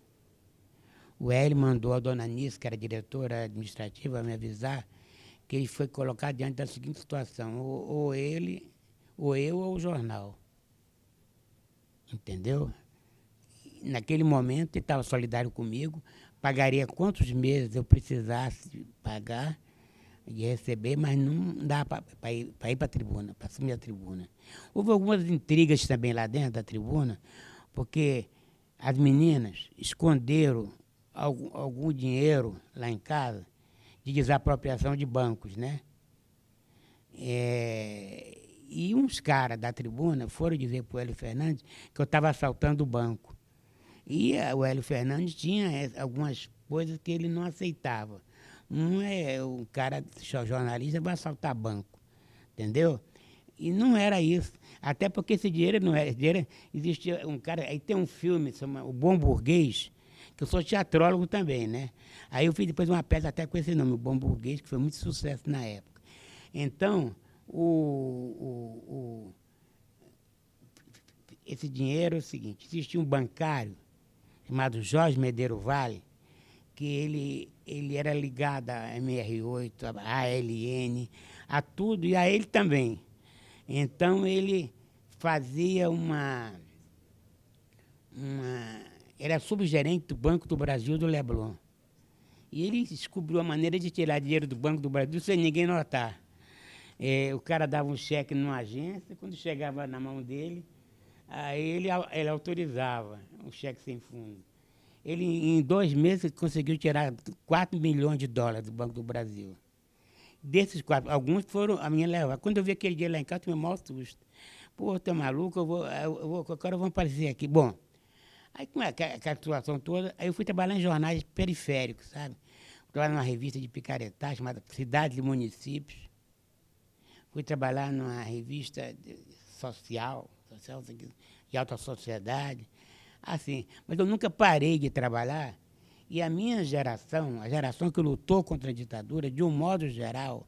O Hélio mandou a dona Nice, que era diretora administrativa, me avisar que ele foi colocado diante da seguinte situação, ou ele, ou eu, ou o jornal. Entendeu? Naquele momento, ele estava solidário comigo, pagaria quantos meses eu precisasse pagar e receber, mas não dava para ir para a tribuna, para assumir a tribuna. Houve algumas intrigas também lá dentro da tribuna, porque as meninas esconderam algum dinheiro lá em casa de desapropriação de bancos, né? E uns caras da tribuna foram dizer para o Hélio Fernandes que eu estava assaltando o banco. E o Hélio Fernandes tinha algumas coisas que ele não aceitava. Um cara jornalista vai assaltar banco, entendeu? E não era isso. Até porque esse dinheiro não era. Esse dinheiro, existia um cara. Aí tem um filme, chama O Bom Burguês, que eu sou teatrólogo também, né? Aí eu fiz depois uma peça até com esse nome, O Bom Burguês, que foi muito sucesso na época. Então, esse dinheiro é o seguinte: existia um bancário chamado Jorge Medeiro Vale, que ele era ligado à MR8, à ALN, a tudo, e a ele também. Então, ele fazia era subgerente do Banco do Brasil do Leblon. E ele descobriu a maneira de tirar dinheiro do Banco do Brasil sem ninguém notar. O cara dava um cheque numa agência, quando chegava na mão dele, aí ele autorizava um cheque sem fundo. Ele, em 2 meses, conseguiu tirar 4 milhões de dólares do Banco do Brasil. Desses 4, alguns foram a minha levar. Quando eu vi aquele dia lá em casa, eu me maior susto. Pô, tô maluco, agora vamos aparecer aqui. Bom, aí com aquela situação toda, aí eu fui trabalhar em jornais periféricos, sabe? Trabalhar numa revista de picaretagem chamada Cidades e Municípios. Fui trabalhar numa revista social de alta sociedade, assim. Mas eu nunca parei de trabalhar. E a minha geração, a geração que lutou contra a ditadura, de um modo geral,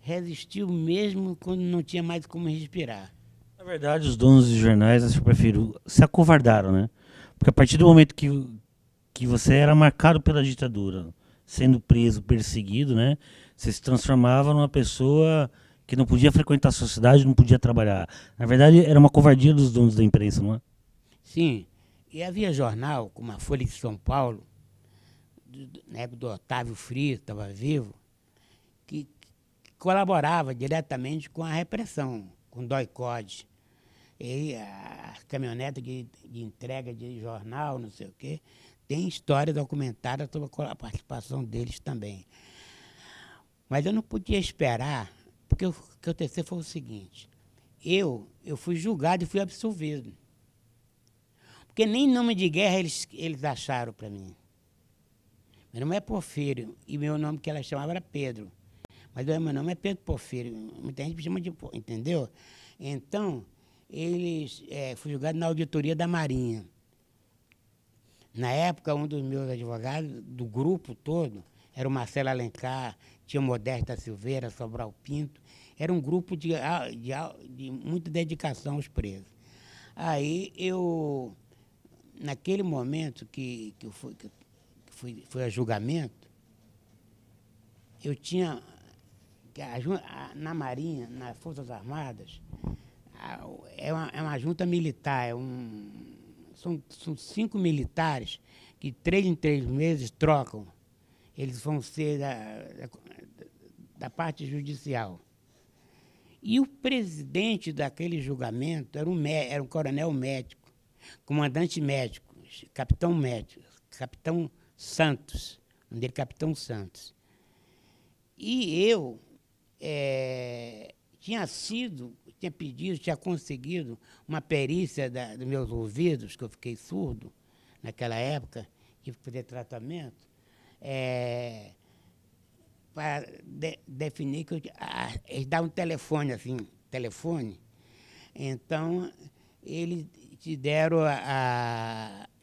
resistiu mesmo quando não tinha mais como respirar. Na verdade, os donos de jornais, eu prefiro, se acovardaram, né? Porque a partir do momento que você era marcado pela ditadura, sendo preso, perseguido, né? Você se transformava numa pessoa que não podia frequentar a sociedade, não podia trabalhar. Na verdade, era uma covardia dos donos da imprensa, não é? Sim. E havia jornal, como a Folha de São Paulo, na época do Otávio Frias, estava vivo, que colaborava diretamente com a repressão, com o DOI-CODE. E a caminhonete de entrega de jornal, não sei o quê, tem história documentada sobre a participação deles também. Mas eu não podia esperar, porque o que aconteceu foi o seguinte, eu fui julgado e fui absolvido. Porque nem nome de guerra eles acharam para mim. Meu nome é Porfírio, e meu nome que ela chamava era Pedro. Mas meu nome é Pedro Porfírio, muita gente me chama de Porfírio, entendeu? Então, fui julgado na auditoria da Marinha. Na época, um dos meus advogados, do grupo todo, era o Marcelo Alencar, tinha o Modesto da Silveira, Sobral Pinto. Era um grupo de muita dedicação aos presos. Aí naquele momento que eu fui a julgamento, eu tinha, na Marinha, nas Forças Armadas, é uma junta militar, são 5 militares que 3 em 3 meses trocam. Eles vão ser da parte judicial. E o presidente daquele julgamento era um coronel médico, comandante médico, capitão médico, capitão Santos, o nome dele Capitão Santos. E eu tinha conseguido uma perícia dos meus ouvidos, que eu fiquei surdo naquela época, tive que fazer tratamento, para definir que eles davam um telefone, assim, Então, eles te deram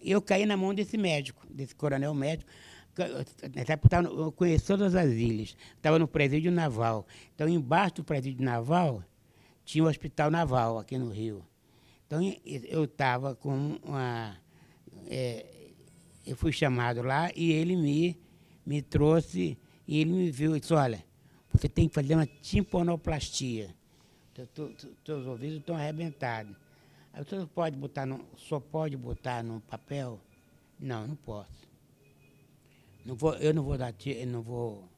eu caí na mão desse médico, desse coronel médico. Eu conheci todas as ilhas, estava no presídio naval. Então, embaixo do presídio naval, tinha o hospital naval aqui no Rio. Então, eu estava com eu fui chamado lá e ele me trouxe, e ele me viu e disse, olha, você tem que fazer uma timpanoplastia. Teus ouvidos estão arrebentados. Aí você só pode botar num papel? Não, não posso. Eu não vou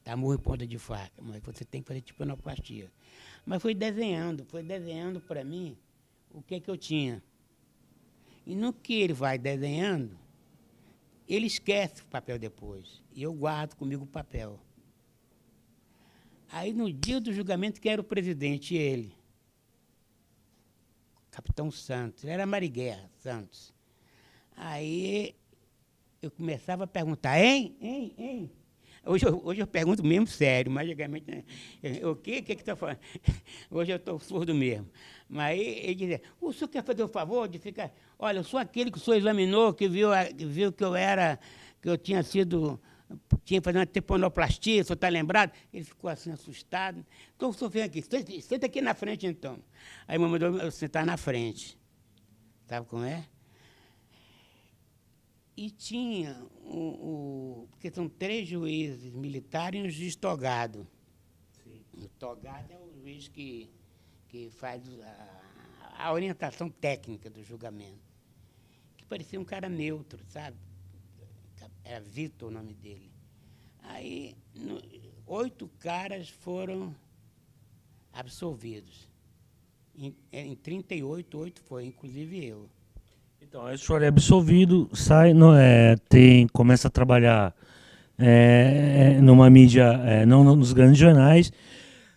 dar murro em ponta de faca, mas você tem que fazer timpanoplastia. Mas foi desenhando para mim o que eu tinha. E no que ele vai desenhando, ele esquece o papel depois. E eu guardo comigo o papel. Aí, no dia do julgamento, quem era o presidente? Ele. Capitão Santos. Ele era Marighella Santos. Aí, eu começava a perguntar, hein? Hoje eu pergunto mesmo sério, mas antigamente, né? O que está falando? Hoje eu estou surdo mesmo. Mas aí ele dizia, o senhor quer fazer o favor de ficar... Olha, eu sou aquele que o senhor examinou, que viu que eu tinha que fazer uma timpanoplastia, o senhor está lembrado? Ele ficou assim assustado. Então o senhor vem aqui, senta aqui na frente então. Aí me mandou eu sentar na frente. Sabe como é? E tinha, porque são 3 juízes militares e um juiz togado. Sim. O togado é o juiz que que faz a orientação técnica do julgamento, que parecia um cara neutro, sabe? Era Vitor o nome dele. Aí, 8 caras foram absolvidos. Em 38, 8 foi, inclusive eu. Então, aí o senhor é absolvido, sai, começa a trabalhar numa mídia, não nos grandes jornais,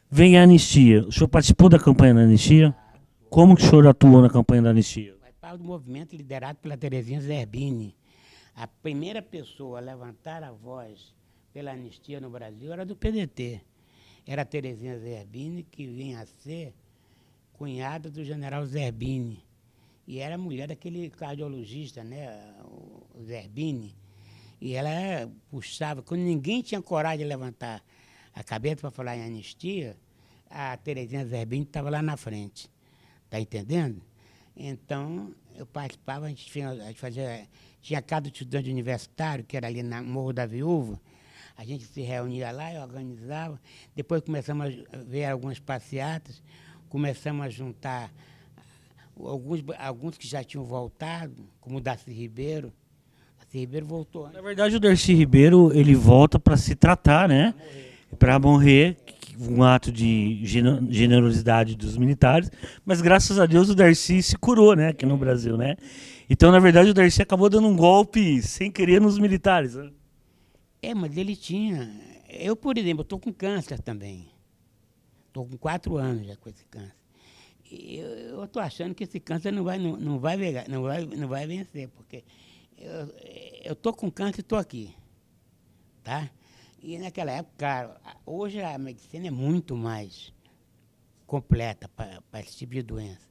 vem a anistia. O senhor participou da campanha da anistia? Como que o senhor atuou na campanha da anistia? Participava do movimento liderado pela Terezinha Zerbini. A primeira pessoa a levantar a voz pela anistia no Brasil era do PDT. Era a Terezinha Zerbini, que vinha a ser cunhada do general Zerbini. E era mulher daquele cardiologista, né, o Zerbini. E ela puxava, quando ninguém tinha coragem de levantar a cabeça para falar em anistia, a Terezinha Zerbini estava lá na frente. Está entendendo? Então, eu participava, a gente fazia... Tinha cada estudante universitário, que era ali no Morro da Viúva. A gente se reunia lá e organizava. Depois começamos a ver algumas passeatas, começamos a juntar alguns que já tinham voltado, como o Darcy Ribeiro. O Darcy Ribeiro voltou. Na verdade, o Darcy Ribeiro, ele volta para se tratar, né? Para morrer, um ato de generosidade dos militares, mas graças a Deus o Darcy se curou, né, aqui no Brasil, né? Então, na verdade, o Darcy acabou dando um golpe sem querer nos militares, né? Mas ele tinha... Eu, por exemplo, estou com câncer também. Estou com 4 anos já com esse câncer. Eu estou achando que esse câncer não vai vencer, porque eu estou com câncer e estou aqui, tá? E naquela época, cara, hoje a medicina é muito mais completa para esse tipo de doença.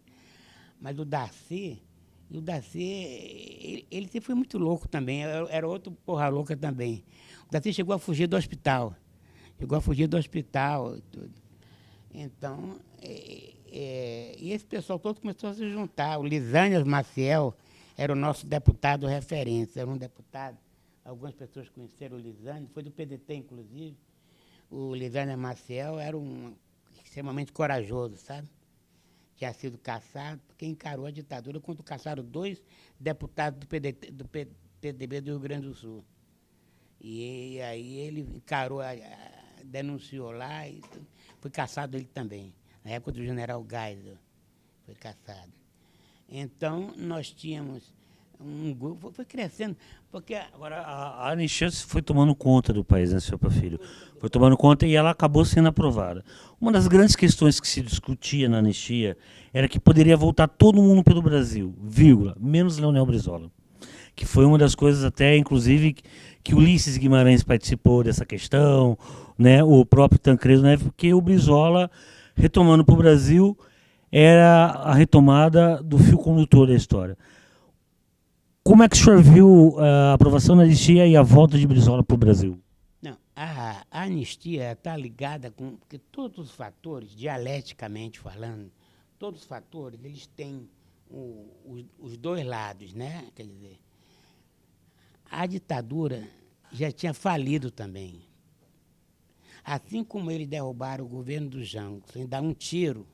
Mas o Darcy, ele sempre foi muito louco também, era outro porra louca também. O Darcy chegou a fugir do hospital. E tudo. Então, e esse pessoal todo começou a se juntar. O Lisânias Maciel era o nosso deputado referência, era um deputado. Algumas pessoas conheceram o Lisânias, foi do PDT, inclusive. O Lisânias Maciel era extremamente corajoso, sabe? Tinha sido caçado, porque encarou a ditadura quando caçaram 2 deputados do PDB do Rio Grande do Sul. E aí ele encarou, denunciou lá e foi caçado ele também. Na época do general Geisel, foi caçado. Então, nós tínhamos um grupo, foi crescendo, porque... Agora, a anistia foi tomando conta do país, né, senhor Porfírio? Foi tomando conta e ela acabou sendo aprovada. Uma das grandes questões que se discutia na anistia era que poderia voltar todo mundo pelo Brasil, vírgula, menos Leonel Brizola. Que foi uma das coisas até, inclusive, que Ulisses Guimarães participou dessa questão, né, o próprio Tancredo, né, porque o Brizola, retomando para o Brasil, era a retomada do fio condutor da história. Como é que o senhor viu a aprovação da anistia e a volta de Brizola para o Brasil? Não, a anistia está ligada com... Porque todos os fatores, dialeticamente falando, todos os fatores, eles têm os 2 lados, né? Quer dizer, a ditadura já tinha falido também. Assim como eles derrubaram o governo do Jango, sem dar um tiro,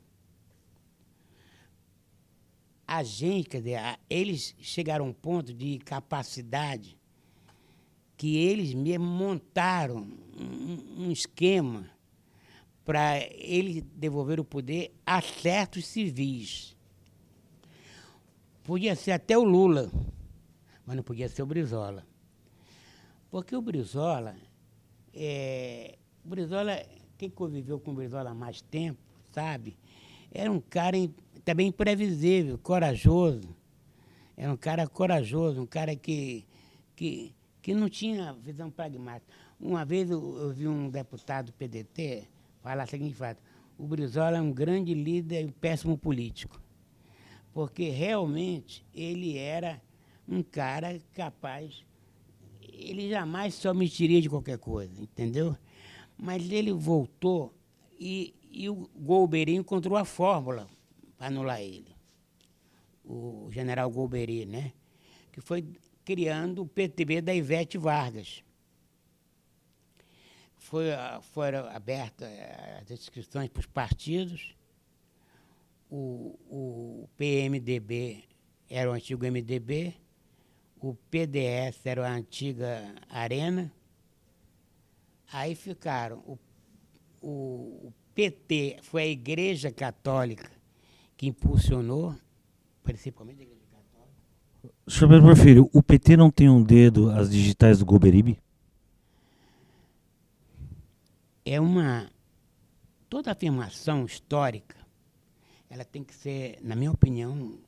a gente, quer dizer, eles chegaram a um ponto de capacidade que eles mesmo montaram um esquema para eles devolver o poder a certos civis. Podia ser até o Lula, mas não podia ser o Brizola. Porque o Brizola, quem conviveu com o Brizola há mais tempo, sabe, era um cara também imprevisível, corajoso. Era um cara corajoso, um cara que não tinha visão pragmática. Uma vez eu vi um deputado do PDT falar o seguinte fato: o Brizola é um grande líder e um péssimo político. Porque realmente ele era um cara capaz, ele jamais se omitiria de qualquer coisa, entendeu? Mas ele voltou e o Golbery encontrou a fórmula para anular ele. O general Golbery, né? Que foi criando o PTB da Ivete Vargas. Foram abertas as inscrições para os partidos. o PMDB era o antigo MDB, o PDS era a antiga Arena, aí ficaram, o PT foi a Igreja Católica que impulsionou, principalmente a Igreja Católica. Senhor Pedro Porfírio, o PT não tem um dedo às digitais do Golbery? Toda afirmação histórica, ela tem que ser, na minha opinião,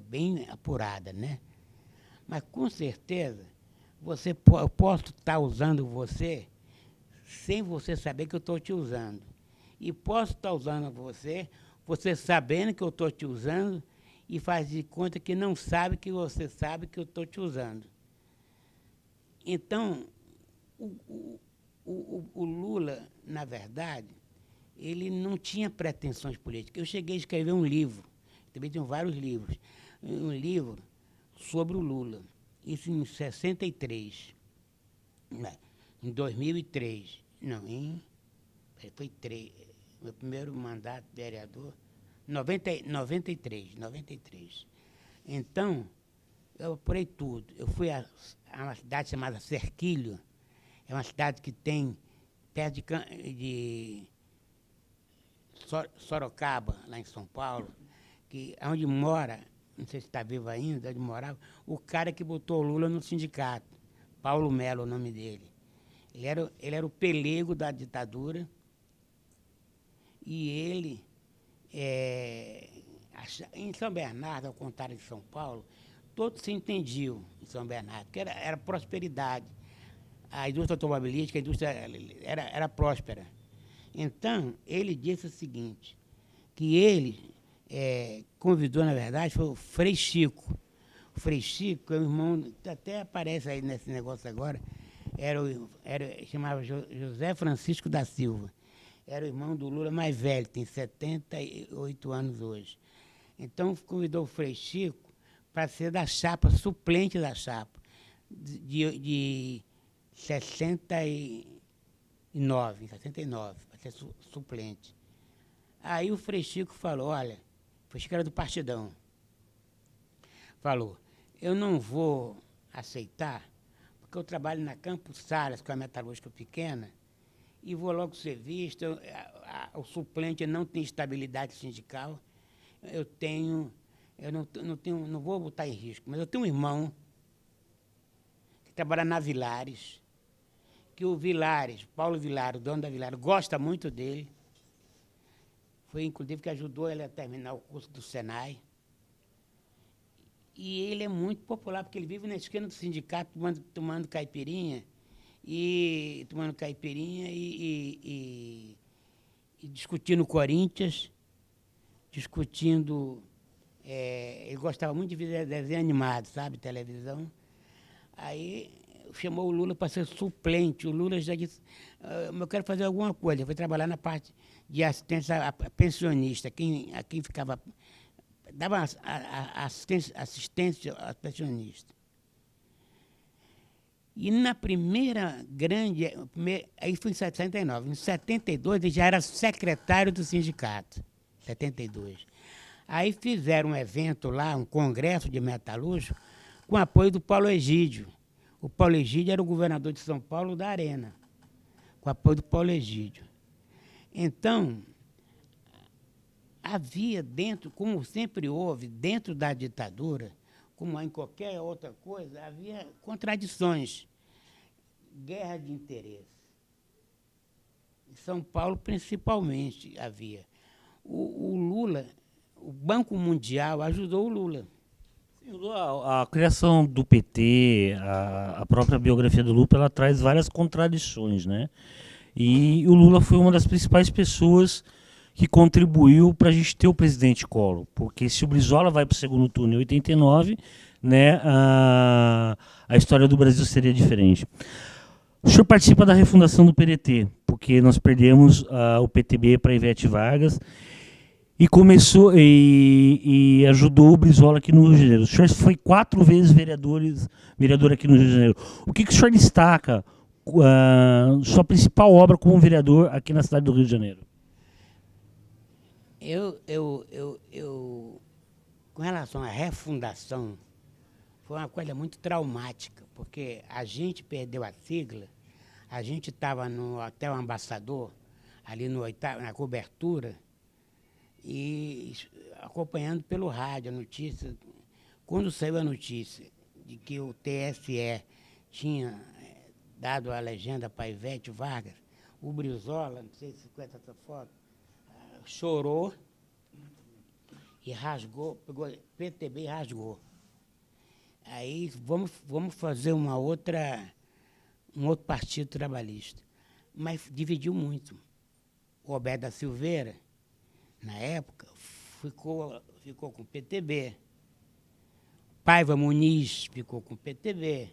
bem apurada, né? Mas, com certeza, eu posso estar usando você sem você saber que eu estou te usando. E posso estar usando você sabendo que eu estou te usando e faz de conta que não sabe que você sabe que eu estou te usando. Então, o Lula, na verdade, ele não tinha pretensões políticas. Eu cheguei a escrever um livro, também tenho vários livros, um livro sobre o Lula, isso em 63, em 2003, não, foi 3, meu primeiro mandato de vereador, 93. Então, eu apurei tudo. Eu fui a uma cidade chamada Cerquilho, é uma cidade que tem perto de Sorocaba, lá em São Paulo, que onde mora, não sei se está vivo ainda, onde morava, o cara que botou o Lula no sindicato, Paulo Melo, o nome dele. Ele era o pelego da ditadura e ele, em São Bernardo, ao contrário de São Paulo, todos se entendiam em São Bernardo, porque era prosperidade. A indústria automobilística, a indústria era próspera. Então, ele disse o seguinte, que ele convidou, na verdade, foi o Frei Chico. O Frei Chico é o irmão, até aparece aí nesse negócio agora, chamava José Francisco da Silva. Era o irmão do Lula mais velho, tem 78 anos hoje. Então, convidou o Frei Chico para ser da chapa, suplente da chapa, de 69, para ser suplente. Aí o Frei Chico falou, olha, o Frei Chico era do Partidão, falou, eu não vou aceitar, porque eu trabalho na Campos Salles, que é uma metalúrgica pequena, e vou logo ser visto, o suplente não tem estabilidade sindical, não vou botar em risco, mas eu tenho um irmão que trabalha na Vilares, que o Vilares, Paulo Vilares, o dono da Vilares, gosta muito dele. Foi, inclusive, que ajudou ele a terminar o curso do Senai. E ele é muito popular, porque ele vive na esquina do sindicato tomando caipirinha e discutindo Corinthians, discutindo... ele gostava muito de ver desenho animado, sabe, televisão. Aí chamou o Lula para ser suplente. O Lula já disse, eu quero fazer alguma coisa. Eu fui trabalhar na parte de assistência a pensionista, a quem ficava... dava assistência a pensionista. E na primeira grande... aí foi em 69. Em 72, ele já era secretário do sindicato. 72. Aí fizeram um evento lá, um congresso de metalúrgicos, com apoio do Paulo Egídio. O Paulo Egídio era o governador de São Paulo da Arena, com apoio do Paulo Egídio. Então, havia dentro, como sempre houve, dentro da ditadura, como em qualquer outra coisa, havia contradições, guerra de interesse. Em São Paulo, principalmente, havia. O Lula, o Banco Mundial ajudou o Lula. A criação do PT, a própria biografia do Lula, ela traz várias contradições, né? E o Lula foi uma das principais pessoas que contribuiu para a gente ter o presidente Collor, porque se o Brizola vai para o segundo turno em 89, né, a história do Brasil seria diferente. O senhor participa da refundação do PDT, porque nós perdemos o PTB para Ivete Vargas, e começou e ajudou o Brizola aqui no Rio de Janeiro. O senhor foi 4 vezes vereador aqui no Rio de Janeiro. O que o senhor destaca, sua principal obra como vereador aqui na cidade do Rio de Janeiro? Com relação à refundação, foi uma coisa muito traumática, porque a gente perdeu a sigla, a gente estava no Hotel Ambassador, ali no na cobertura, e acompanhando pelo rádio a notícia. Quando saiu a notícia de que o TSE tinha dado a legenda para Ivete Vargas, o Brizola, não sei se conhece essa foto, chorou e rasgou, pegou PTB e rasgou. Aí vamos fazer um outro partido trabalhista. Mas dividiu muito. O Roberto da Silveira, na época, ficou com o PTB. Paiva Muniz ficou com o PTB.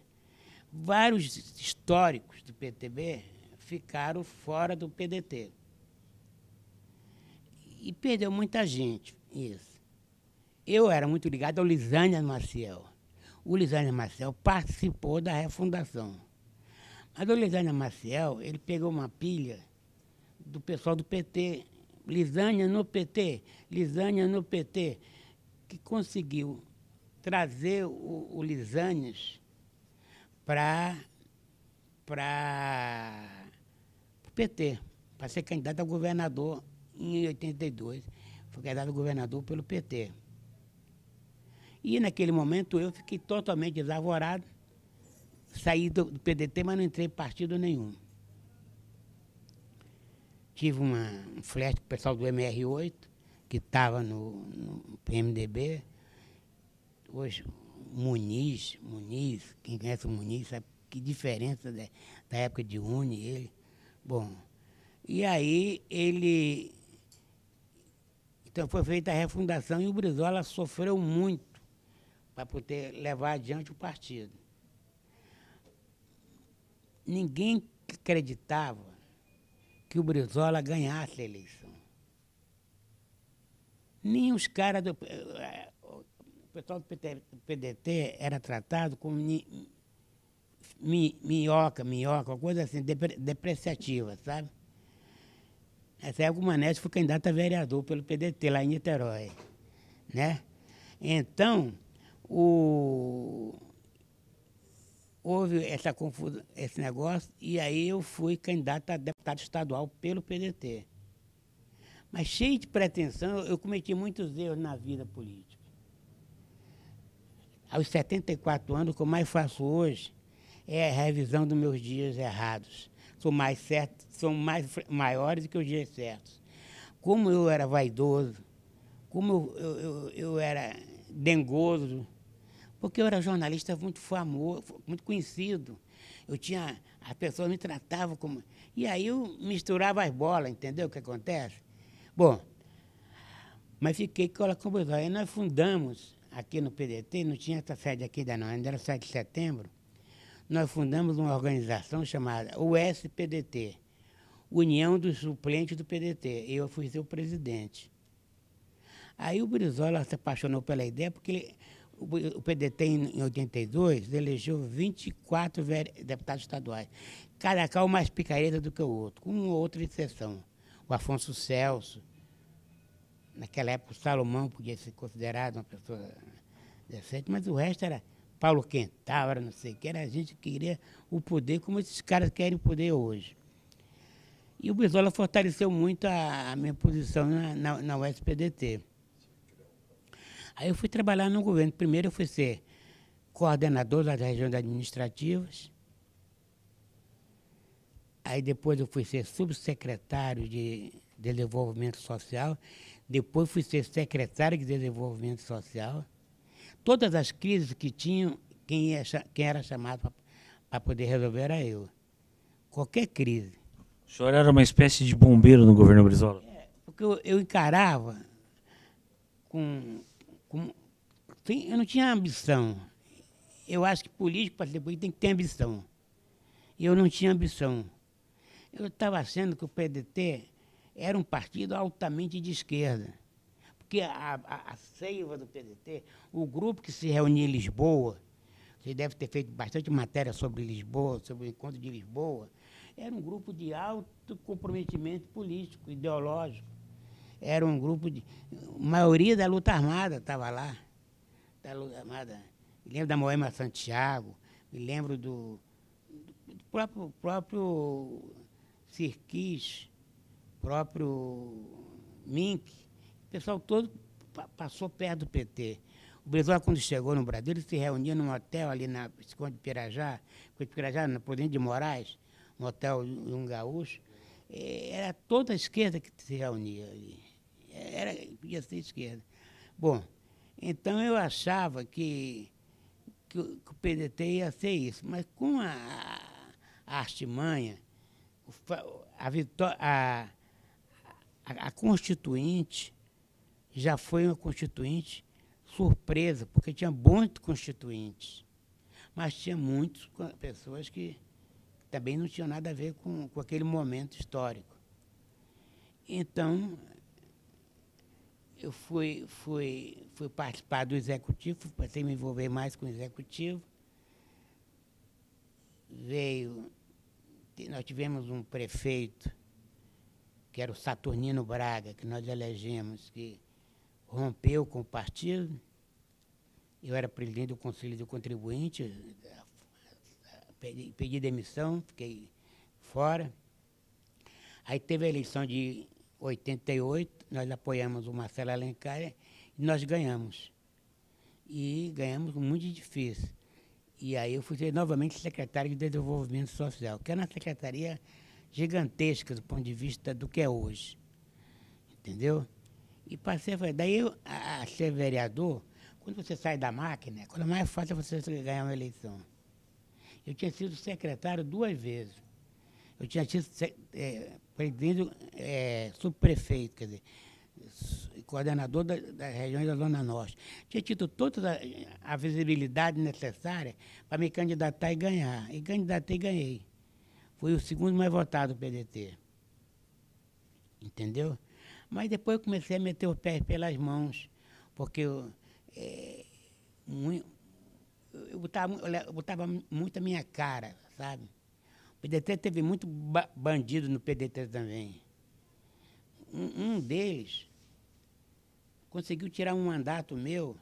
Vários históricos do PTB ficaram fora do PDT. E perdeu muita gente, isso. Eu era muito ligado ao Lisânia Maciel. O Lisânia Maciel participou da refundação. Mas o Lisânia Maciel, ele pegou uma pilha do pessoal do PT, Lisânia no PT, Lisânia no PT, que conseguiu trazer o Lisânias para o PT, para ser candidato a governador em 82. Foi candidato a governador pelo PT. E naquele momento eu fiquei totalmente desavorado, saí do PDT, mas não entrei em partido nenhum. Tive um flash com o pessoal do MR8, que estava no PMDB. Hoje, Muniz, quem conhece o Muniz sabe que diferença da época de Uni, ele. Bom, e aí ele... Então foi feita a refundação e o Brizola sofreu muito para poder levar adiante o partido. Ninguém acreditava que o Brizola ganhasse a eleição. Nem os caras do... O pessoal do PDT era tratado como minhoca, uma coisa assim, depreciativa, sabe? Nessa época o Manete foi candidato a vereador pelo PDT, lá em Niterói, né? Então, houve essa confusão, esse negócio, e aí eu fui candidato a deputado estadual pelo PDT. Mas cheio de pretensão, eu cometi muitos erros na vida política. Aos 74 anos, o que eu mais faço hoje é a revisão dos meus dias errados. São maiores do que os dias certos. Como eu era vaidoso, como eu era dengoso, porque eu era jornalista muito famoso, muito conhecido. As pessoas me tratavam como... E aí eu misturava as bolas, entendeu o que acontece? Bom, mas fiquei com a confusão. Aí nós fundamos, aqui no PDT, não tinha essa sede aqui ainda não, ainda era 7 de setembro, nós fundamos uma organização chamada USPDT, União dos Suplentes do PDT. Eu fui seu presidente. Aí o Brizola se apaixonou pela ideia, porque o PDT, em 82, elegeu 24 deputados estaduais. Cada qual mais picareta do que o outro, com uma outra exceção. O Afonso Celso, naquela época o Salomão podia ser considerado uma pessoa decente, mas o resto era Paulo Quental, não sei o que, era a gente que queria o poder como esses caras querem o poder hoje. E o Brizola fortaleceu muito a minha posição na USPDT. Aí eu fui trabalhar no governo. Primeiro eu fui ser coordenador das regiões administrativas. Aí depois eu fui ser subsecretário de Desenvolvimento Social. Depois fui ser secretário de Desenvolvimento Social. Todas as crises que tinham, quem era chamado para poder resolver era eu. Qualquer crise. O senhor era uma espécie de bombeiro no governo Brizola? Porque eu encarava eu não tinha ambição. Eu acho que político, para ser político, tem que ter ambição. E eu não tinha ambição. Eu estava achando que o PDT era um partido altamente de esquerda. Porque a seiva do PDT, o grupo que se reunia em Lisboa, você deve ter feito bastante matéria sobre Lisboa, sobre o encontro de Lisboa, era um grupo de alto comprometimento político, ideológico. era um grupo de... A maioria da luta armada estava lá. Da luta armada. Me lembro da Moema Santiago, me lembro do próprio Sirquis, próprio Mink. O pessoal todo passou perto do PT. O Brizola, quando chegou no Brasil, ele se reunia num hotel ali na Visconde de Pirajá, na Prudente de Moraes, um hotel de um gaúcho. Era toda a esquerda que se reunia ali. Podia ser esquerda. Bom, então eu achava que o PDT ia ser isso, mas com a artimanha, a Constituinte já foi uma Constituinte surpresa, porque tinha muitos constituintes, mas tinha muitas pessoas que também não tinham nada a ver com aquele momento histórico. Então, eu fui participar do executivo, passei a me envolver mais com o executivo. Nós tivemos um prefeito, que era o Saturnino Braga, que nós elegemos, que rompeu com o partido. Eu era presidente do Conselho do Contribuinte, pedi demissão, fiquei fora. Aí teve a eleição de 88, nós apoiamos o Marcelo Alencar e nós ganhamos. E ganhamos muito difícil. E aí eu fui ser novamente secretário de Desenvolvimento Social, que é uma secretaria gigantesca do ponto de vista do que é hoje. Entendeu? E passei, daí a ser vereador, quando você sai da máquina, quando é mais fácil você ganhar uma eleição. Eu tinha sido secretário 2 vezes. Eu tinha sido presidente, subprefeito, quer dizer, coordenador da região da Zona Norte. Tinha tido toda a visibilidade necessária para me candidatar e ganhar. E candidatei e ganhei. Fui o segundo mais votado do PDT. Entendeu? Mas depois eu comecei a meter o pé pelas mãos, porque eu botava muito a minha cara, sabe? O PDT teve muito bandido no PDT também. Um deles conseguiu tirar um mandato meu,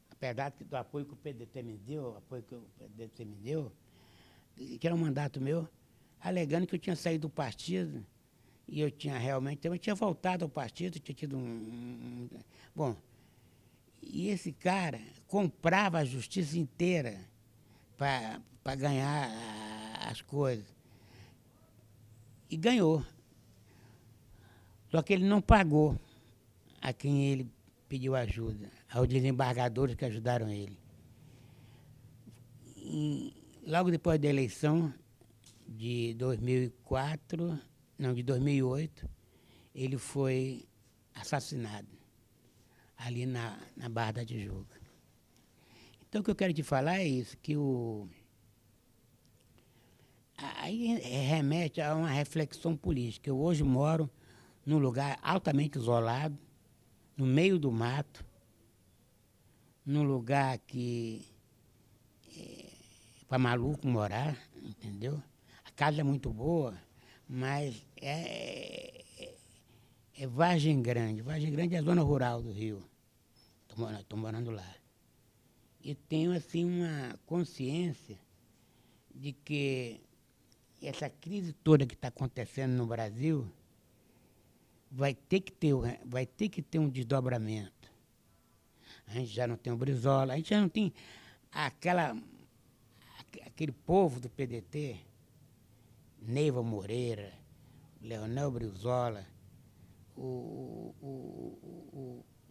apesar do apoio que o PDT me deu, tirar um mandato meu, alegando que eu tinha saído do partido. E eu tinha realmente, eu tinha voltado ao partido, tinha tido Bom, e esse cara comprava a justiça inteira para ganhar as coisas. E ganhou. Só que ele não pagou a quem ele pediu ajuda, aos desembargadores que ajudaram ele. E logo depois da eleição de 2008, ele foi assassinado ali na Barra da Tijuca. Então, o que eu quero te falar é isso, que aí remete a uma reflexão política. Eu hoje moro num lugar altamente isolado, no meio do mato, num lugar que é para maluco morar, entendeu? A casa é muito boa, mas é Vargem Grande. Vargem Grande é a zona rural do Rio. Estou morando lá. E tenho, assim, uma consciência de que essa crise toda que está acontecendo no Brasil vai ter que ter um desdobramento. A gente já não tem o Brizola, a gente já não tem aquele povo do PDT, Neiva Moreira, Leonel Brizola, o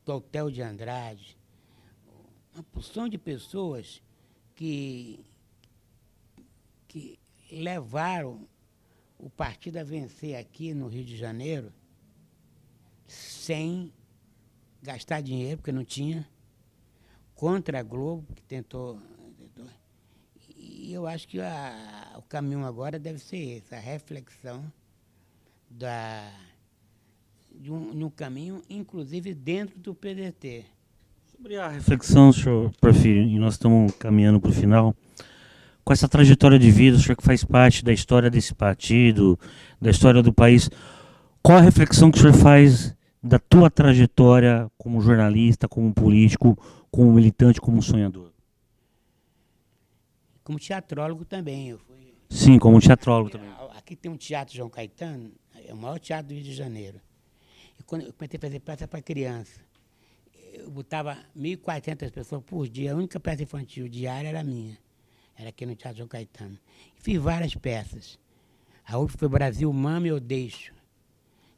Doutel de Andrade, uma porção de pessoas que levaram o partido a vencer aqui no Rio de Janeiro sem gastar dinheiro, porque não tinha, contra a Globo, que tentou. E eu acho que o caminho agora deve ser esse, a reflexão de um caminho, inclusive dentro do PDT. Sobre a reflexão, senhor Porfírio, e nós estamos caminhando para o final, com essa trajetória de vida, o senhor que faz parte da história desse partido, da história do país, Qual a reflexão que o senhor faz da tua trajetória como jornalista, como político, como militante, como sonhador? Como teatrólogo também. Eu fui... Sim, como teatrólogo também. Aqui tem um teatro João Caetano, é o maior teatro do Rio de Janeiro. E quando eu comecei a fazer peça para criança, eu botava 1.400 pessoas por dia. A única peça infantil diária era minha. Era aqui no Teatro João Caetano. E fiz várias peças. A última foi Brasil, Mama Eu Deixo,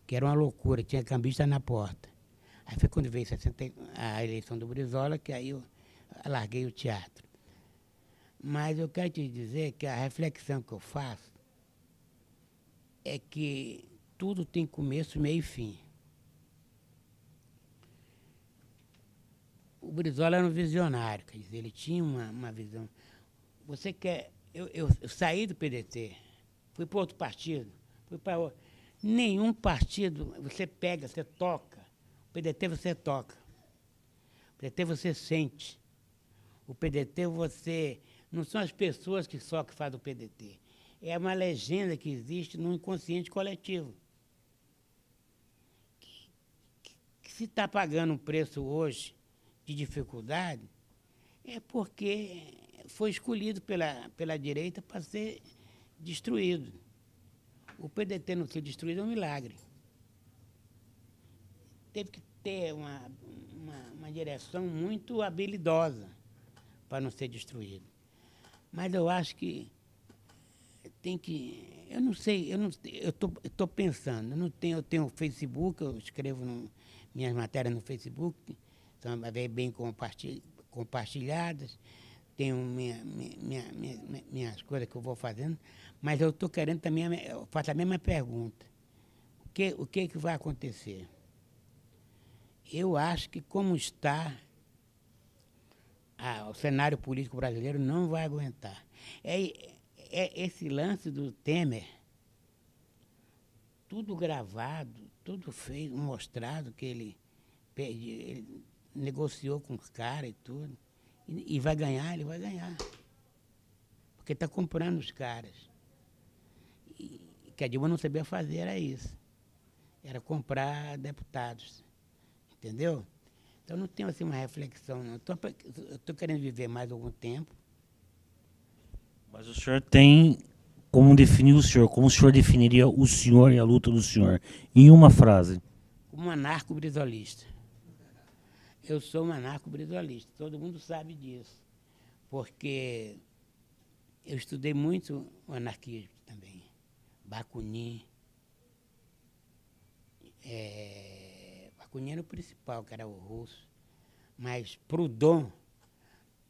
que era uma loucura, tinha cambista na porta. Aí foi quando veio a eleição do Brizola, que aí eu larguei o teatro. Mas eu quero te dizer que a reflexão que eu faço é que tudo tem começo, meio e fim. O Brizola era um visionário, quer dizer, ele tinha uma visão. Você quer... Eu saí do PDT, fui para outro partido, fui para outro. Nenhum partido você pega, você toca. O PDT você toca. O PDT você sente. O PDT você... Não são as pessoas que só que fazem o PDT. É uma legenda que existe no inconsciente coletivo. Que se está pagando um preço hoje de dificuldade, é porque foi escolhido pela direita para ser destruído. O PDT não ser destruído é um milagre. Teve que ter uma direção muito habilidosa para não ser destruído. Mas eu acho que tem que... Eu não sei, eu estou pensando. Eu tenho Facebook, eu escrevo minhas matérias no Facebook, são bem compartilhadas, tenho minhas coisas que eu vou fazendo, mas eu estou querendo também, eu faço a mesma pergunta. O que vai acontecer? Eu acho que como está, o cenário político brasileiro não vai aguentar. Esse lance do Temer, tudo gravado, tudo feito, mostrado que ele negociou com os caras e tudo. E vai ganhar, ele vai ganhar. Porque está comprando os caras. E que a Dilma não sabia fazer, era isso. Era comprar deputados. Entendeu? Então não tenho assim uma reflexão, não. Eu estou querendo viver mais algum tempo. Mas o senhor tem como definir o senhor? Como o senhor definiria o senhor e a luta do senhor? Em uma frase. Como um anarco-brizolista. Eu sou um anarco-brizolista, todo mundo sabe disso. Porque eu estudei muito o anarquismo também. Bakunin. Bakunin era o principal, que era o russo. Mas Proudhon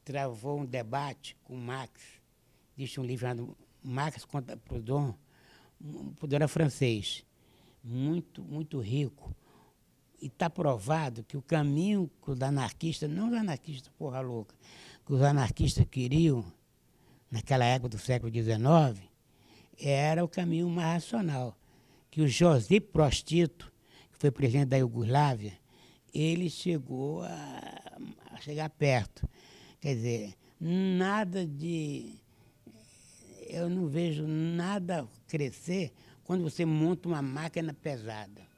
travou um debate com Marx. Existe um livro chamado Marx contra Proudhon. Proudhon era francês, muito rico. E está provado que o caminho que os anarquistas, não os anarquistas porra louca, que os anarquistas queriam, naquela época do século XIX, era o caminho mais racional. Que o Josip Broz Tito, que foi presidente da Iugoslávia, ele chegou a chegar perto. Quer dizer, nada de... Eu não vejo nada crescer quando você monta uma máquina pesada.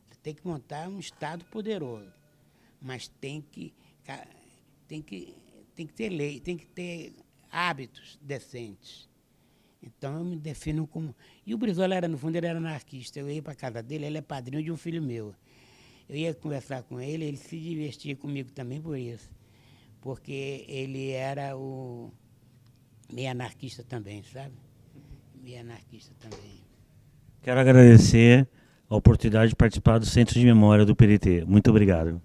Você tem que montar um Estado poderoso, mas tem que ter lei, tem que ter hábitos decentes. Então eu me defino como... E o Brizola era, no fundo, ele era anarquista. Eu ia para a casa dele, ele é padrinho de um filho meu. Eu ia conversar com ele, ele se divertia comigo também por isso. Porque ele era meio anarquista também, sabe? Meio anarquista também. Quero agradecer a oportunidade de participar do Centro de Memória do PDT. Muito obrigado.